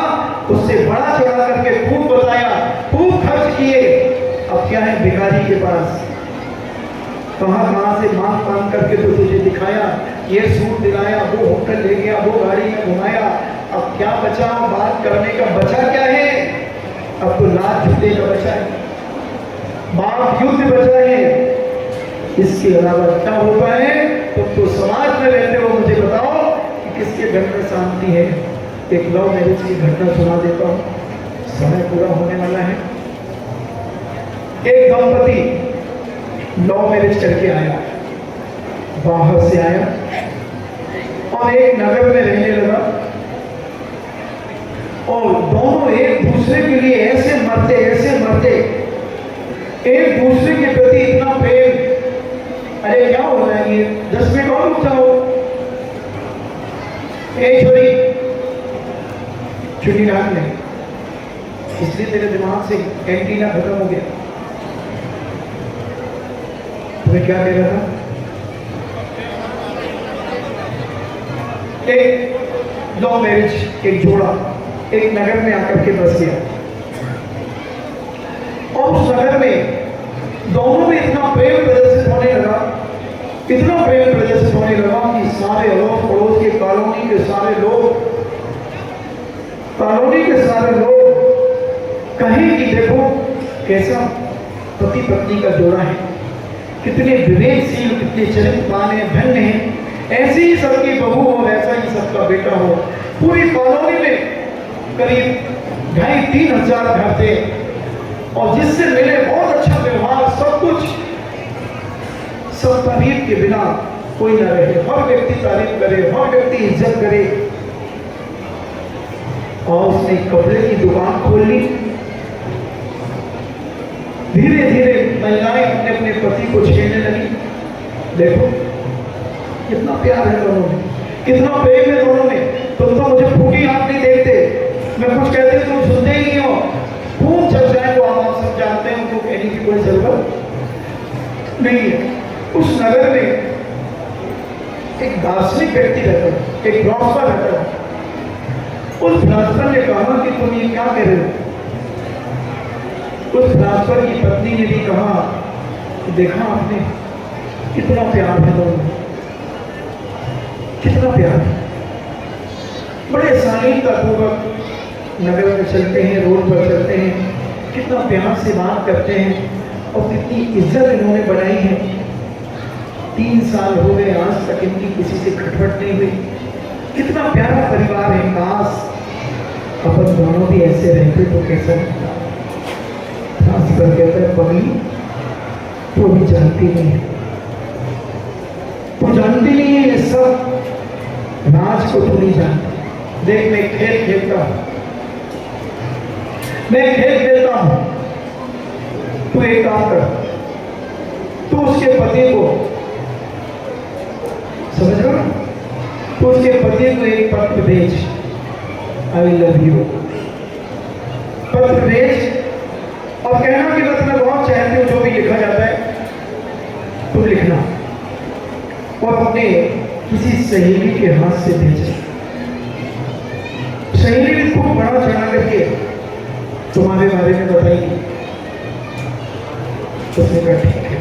उससे बड़ा चढ़ा करके खूब बताया, खूब खर्च किए। अब क्या है भिखारी के पास, कहां से मांग करके तो तुझे दिखाया, ये सूट दिलाया, वो होटल ले गया, वो गाड़ी में घुमाया। अब क्या बचा बात करने का, बचा क्या है? अब तो लात जूते का बचा है, बाप युद्ध बचा है। इसके अलावा क्या होता है? तो समाज में रहते हो, मुझे बताओ कि किसके घर में शांति है? एक लव मैरिज की घटना सुना देता हूँ, समय पूरा होने वाला है। एक दंपति लव मैरिज करके आया, बाहर से आया और एक नगर में रहने लगा, और दोनों एक दूसरे के लिए ऐसे मरते, एक दूसरे के प्रति इतना प्रेम। अरे क्या हो रहा है ये, 10 मिनट और रुक जाओ। छुट्टी रात नहीं, इसलिए तेरे दिमाग से एंटीना खत्म हो गया। तुम्हें क्या कह रहा था? एक लव मैरिज, एक जोड़ा एक नगर में आकर के बस गया, और उस नगर में दोनों में इतना प्रेम प्रदर्शित होने लगा, इतना प्रेम प्रदर्शित होने लगा कि सारे अड़ोस पड़ोस के कॉलोनी के सारे लोग कहें कि देखो कैसा पति पत्नी का जोड़ा है, कितने विवेकशील, कितने चरित्रवान है, धन्य है। ऐसी ही सबकी बहू हो, ऐसा ही सबका बेटा हो। पूरी कॉलोनी में करीब 2,500-3 हजार घर थे, और जिससे मिले बहुत अच्छा व्यवहार, सब कुछ, सब तारीफ के बिना कोई न रहे। हर व्यक्ति तारीफ करे, हर व्यक्ति इज्जत करे। और उसने कपड़े की दुकान खोल ली। धीरे धीरे महिलाएं अपने अपने पति को छेड़ने लगी। देखो कितना प्यार है दोनों में, कितना प्रेम है दोनों में। तुम तो मुझे फूटी आंख नहीं देखते, मैं कुछ कहते तुम सुनते ही नहीं हो। खूब चर्चा कहने की कोई जरूरत नहीं है। उस नगर में एक दार्शनिक व्यक्ति रहता है, एक फिलॉसफर रहता है। उस फिलॉसफर ने कहा कि तुम ये क्या कह रहे हो? उस फिलॉसफर की पत्नी ने भी कहा कि देखा आपने कितना प्यार है दोनों में, कितना प्यार है। बड़े शालीनतापूर्वक नगर में चलते हैं, रोड पर चलते हैं, कितना प्यार से बात करते हैं और कितनी इज्जत इन्होंने बनाई है। 3 साल हो गए, आज तक इनकी किसी से खटपट नहीं हुई। कितना प्यारा परिवार है। काश अपन दोनों भी ऐसे रहते तो कैसा लगता। पर कहता है पगली, वो भी जानती नहीं है, वो जानती नहीं है ये सब। राज को तू नहीं जानती। देख, मैं खेल खेलता हूं, मैं खेल खेलता हूं, तू एक काम कर, तू उसके पति को, समझ रहा ना, तू उसके पति को एक पत्र भेज, आई लव यू, पत्र भेज और कहना कि मैं तुम्हें बहुत चाहती हूं। जो भी लिखा जाता है तुम लिखना और अपने किसी सहेली के हाथ से भेजे। सहेली ने खूब बड़ा चढ़ा करके तुम्हारे बारे में बताएगी। उसने कहा ठीक है,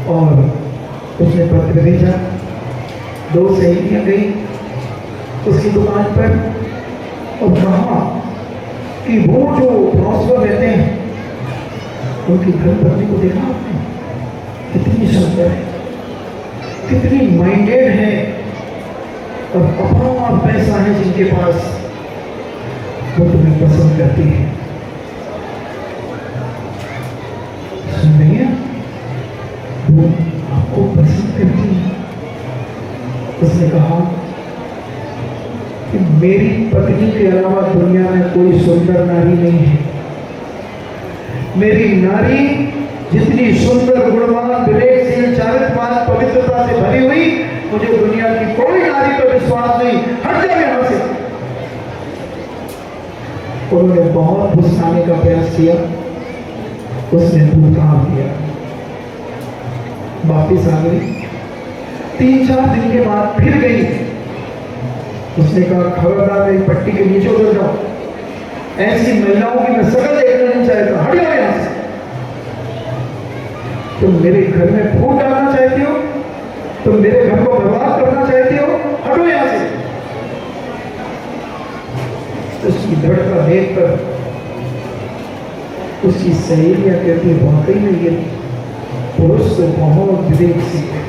और उसने पत्र भेजा। 2 सहेलियां गई उसकी दुकान पर और कहा कि वो जो फिलॉसफर रहते हैं उनकी धर्मपत्नी को देखा आपने, कितनी सुंदर है, कितनी माइंडेड है और अपार पैसा है जिनके पास, वो तुम्हें पसंद करती है। सुन रही है, वो आपको पसंद करती है। उसने कहा कि मेरी पत्नी के अलावा दुनिया में कोई सुंदर नारी नहीं है। मेरी नारी जितनी सुंदर, गुणवान, विवेकशील, चारित्रवान, पवित्रता से भरी हुई, मुझे दुनिया की कोई नारी पर विश्वास नहीं। हट जाओ यहां से। उन्होंने बहुत भुसकाने का प्रयास किया, उसने धूमधाम दिया, वापिस आ गई। 3-4 दिन के बाद फिर गई। उसने कहा खबरदार मेरी पट्टी के नीचे उतर जाओ, ऐसी महिलाओं की मैं शकल देखना नहीं चाहता, हट जाओ यहां से। तुम मेरे घर में फूट डालना चाहती हो, तुम मेरे घर को बर्बाद करना चाहती हो, हटो यहां से। उसकी धड़का देखकर उसकी सहेलियां कहती वाकई में ये पुरुष तो बहुत विवेकशील है।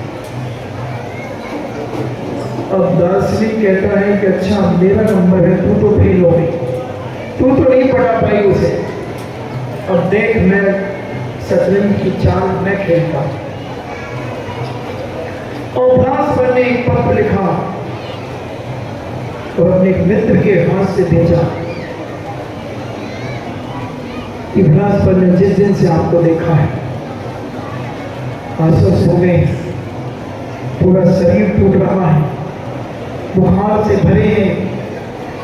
अब दार्शनिक कहता है कि अच्छा मेरा नंबर है, तू तो फेल हो गई, तू तो नहीं पटा पाई उसे। अब देख, मैं शतरंज की चाल मैं खेलता हूं। और फिलॉसफर ने एक पत्र लिखा और अपने एक मित्र के हाथ से भेजा कि फिलॉसफर ने जिस दिन से आपको देखा है आश्वस्त हो गए, पूरा शरीर टूट रहा है, बुखार से भरे हैं,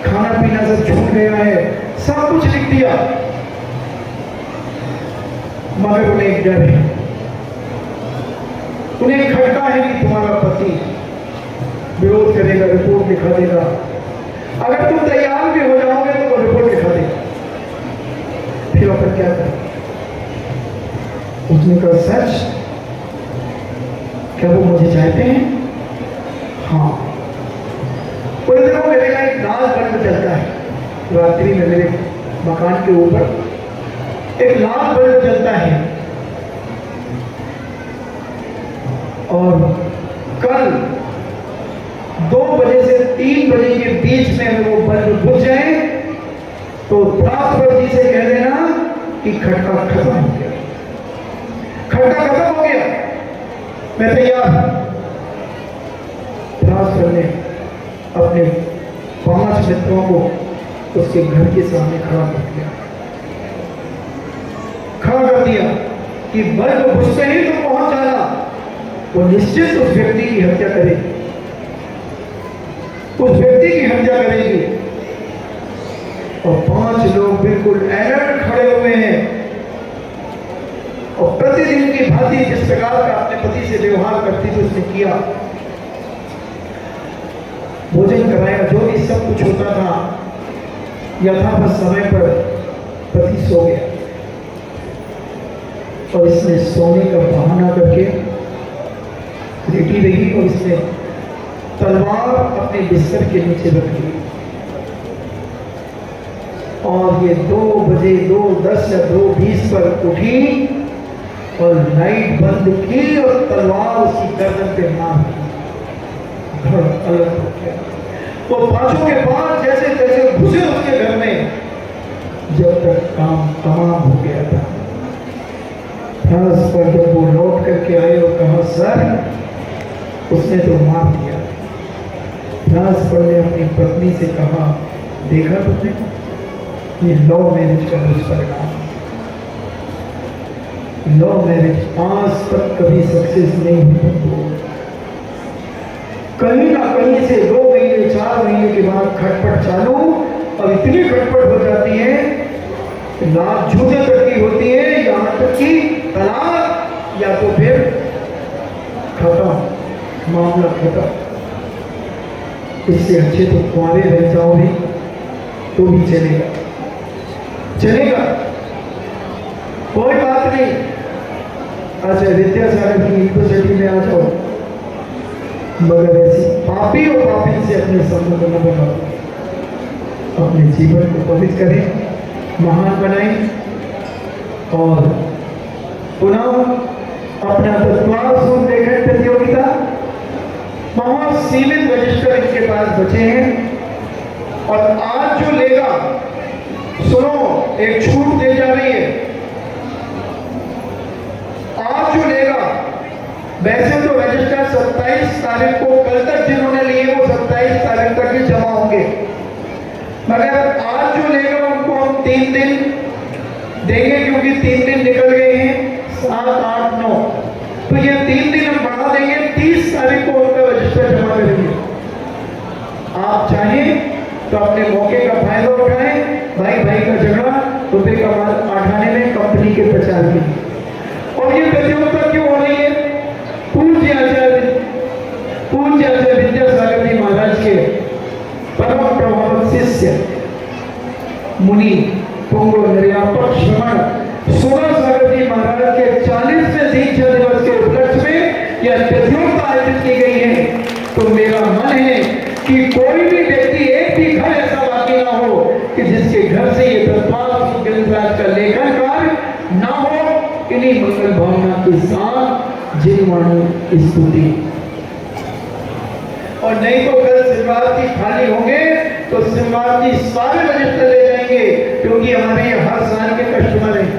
खाना पीना सब छूट गया है, सब कुछ लिख दिया, मगर उन्हें एक डर है, उन्हें एक खटका है कि तुम्हारा पति विरोध करेगा, रिपोर्ट लिखा देगा। अगर तुम तैयार भी हो जाओगे तो वो रिपोर्ट लिखा देगा। फिर अपन क्या करें? उसने कहा सच, क्या वो मुझे चाहते हैं? हाँ। बोले देखो मेरे का एक लाल बल्ब चलता है, रात्रि में मेरे मकान के ऊपर एक लाल बल्ब चलता है, और कल 2 बजे से 3 बजे के बीच में अगर वो बल्ब बुझ जाए तो फिलॉसफर जी से कह देना कि खटका खत्म हो गया, खटका खत्म हो गया, मैं तैयार हूं। फिलॉसफर ने अपने 5 मित्रों को उसके घर के सामने खड़ा कर दिया कि बल्ब बुझते ही तुम पहुंच जाना, वो निश्चित उस व्यक्ति की हत्या करेगी, उस व्यक्ति की हत्या करेगी। और 5 लोग बिल्कुल अलर्ट खड़े हुए हैं प्रतिदिन की भांति जिस प्रकार का अपने पति से व्यवहार करती थी उसने किया, भोजन कराया, जो भी सब कुछ होता था यथावत समय पर पति सो गया और इसने सोने का बहाना करके लेटी रही और इसने तलवार अपने बिस्तर के नीचे रख ली और ये 2 बजे 2:10 या 2:20 पर उठी और लाइट बंद की और तलवार उसकी गर्दन पे मार दी। घर अलग हो गया। वो पांचों के बाद जैसे तैसे घुसे उसके घर में, जब तक काम तमाम हो गया था। फ्रांस पर जब वो लौट करके आए और कहा सर उसने तो मार दिया। फ्रांस पर ने अपनी पत्नी से कहा देखा तुमने, ये लव मैरिज का दुष्परिणाम। लव मैरिज आज तक कभी सक्सेस नहीं हुई। कहीं ना कहीं से 2 महीने 4 महीने के बाद खटपट चालू और इतनी खटपट हो जाती है कि लात जूते तक की होती है, यहाँ तक कि तलाक या तो फिर खत्म, मामला खत्म। इससे अच्छे तो कुआरे रह जाओ भी तो भी चलेगा, चलेगा, कोई बात नहीं। अच्छा विद्यासागर की यूनिवर्सिटी में आ जाओ, मगर ऐसी पापी और पापी से अपने संबंध न बनाओ। अपने जीवन को पवित्र करें, महान बनाएं और पुनः अपना तत्वार लेखन प्रतियोगिता, बहुत सीमित रजिस्टर इनके पास बचे हैं और आज जो लेगा, सुनो एक छूट दी जा रही है। आज जो लेगा, वैसे तो रजिस्टर 27 तारीख को, कल तक जिन्होंने लिए वो 27 तारीख तक ही जमा होंगे, मगर आज जो लेगा उनको हम 3 दिन देंगे क्योंकि 3 दिन निकल गए हैं, 7, 8, 9, तो ये 3 दिन हम बढ़ा देंगे। 30 तारीख को उनका रजिस्टर जमा करेंगे। आप चाहें तो अपने मौके का फायदा उठाएं, भाई भाई का झगड़ा रुपए का माल उठाने में कंपनी के प्रचार के लिए। और ये प्रतियोगिता क्यों हो रही है? पूज्य आचार्य विद्यासागर जी महाराज के परम प्रभावक शिष्य मुनि पुंगो निर्यापक श्रवण सोनासागर जी महाराज के 40वें दीक्षा दिवस के उपलक्ष्य में यह प्रतियोगिता आयोजित की गई है। तो मेरा मन है कि कोई भी व्यक्ति, एक भी घर ऐसा बाकी ना हो कि जिसके घर से ये तत्वार ग्रंथराज का लेखन कार्य ना हो। इन्हीं मंगल भावना के साथ जिनवाणी स्तुति, और नहीं तो कल शिवरात्रि खाली होंगे तो शिवरात्रि सारे रजिस्टर ले जाएंगे क्योंकि हमारे हर साल के कस्टमर हैं।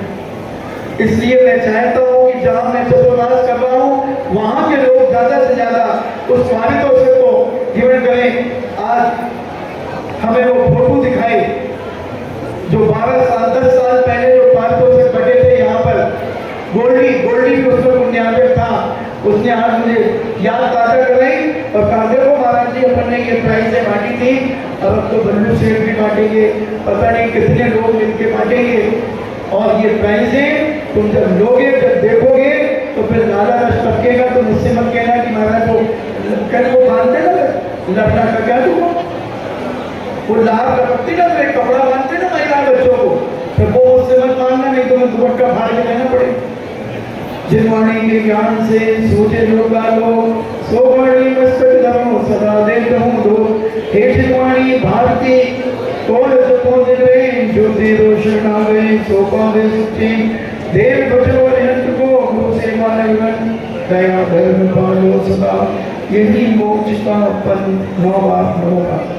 इसलिए मैं चाहता हूँ कि जहां मैं चतुर्मास कर रहा हूँ वहां के लोग ज्यादा से ज्यादा उस पारितोषिक को जीवन करें। आज हमें वो फोटो दिखाई जो 12 साल 10 साल पहले जो पारितोषिक बटे थे यहाँ पर, गोल्डी को उसमें पुण्यार्जक था, उसने आज मुझे याद ताजा कराई और कहा देखो महाराज जी अपन ने ये प्राइजें बांटी थी, अब तो बल्लू सेठ भी बांटेंगे, पता नहीं कितने लोग मिलके बांटेंगे। और ये प्राइजें तुम जब लोगे, जब देखोगे तो फिर लाला रस टपकेगा। तो मुझसे मत कहना कि महाराज को कल वो बांधते ना लड़ना का क्या तुम वो लाल टपकती ना, तो कपड़ा बांधते ना महिला बच्चों को, तो वो मुझसे मत मांगना, नहीं तो मैं दुपट्टा फाड़ के लेना पड़ेगा। जिनवाणी के ज्ञान से सोचे लोगा लोग, सोवाणी मस्तक धर्मो सदा देत हूँ दो। हे जिनवाणी भारती तोड़ जपो दिले, जो दे रोशन आवे सो पावे सुखी। देव भजो हंत को गुरु सेवा निवन, दया धर्म पालो सदा, यही मोक्ष का पन। 9 बार नमोकार।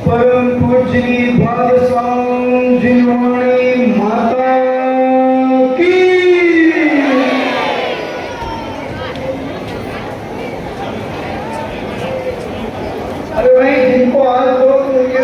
परम पूजनीय द्वादशां जिनवाणी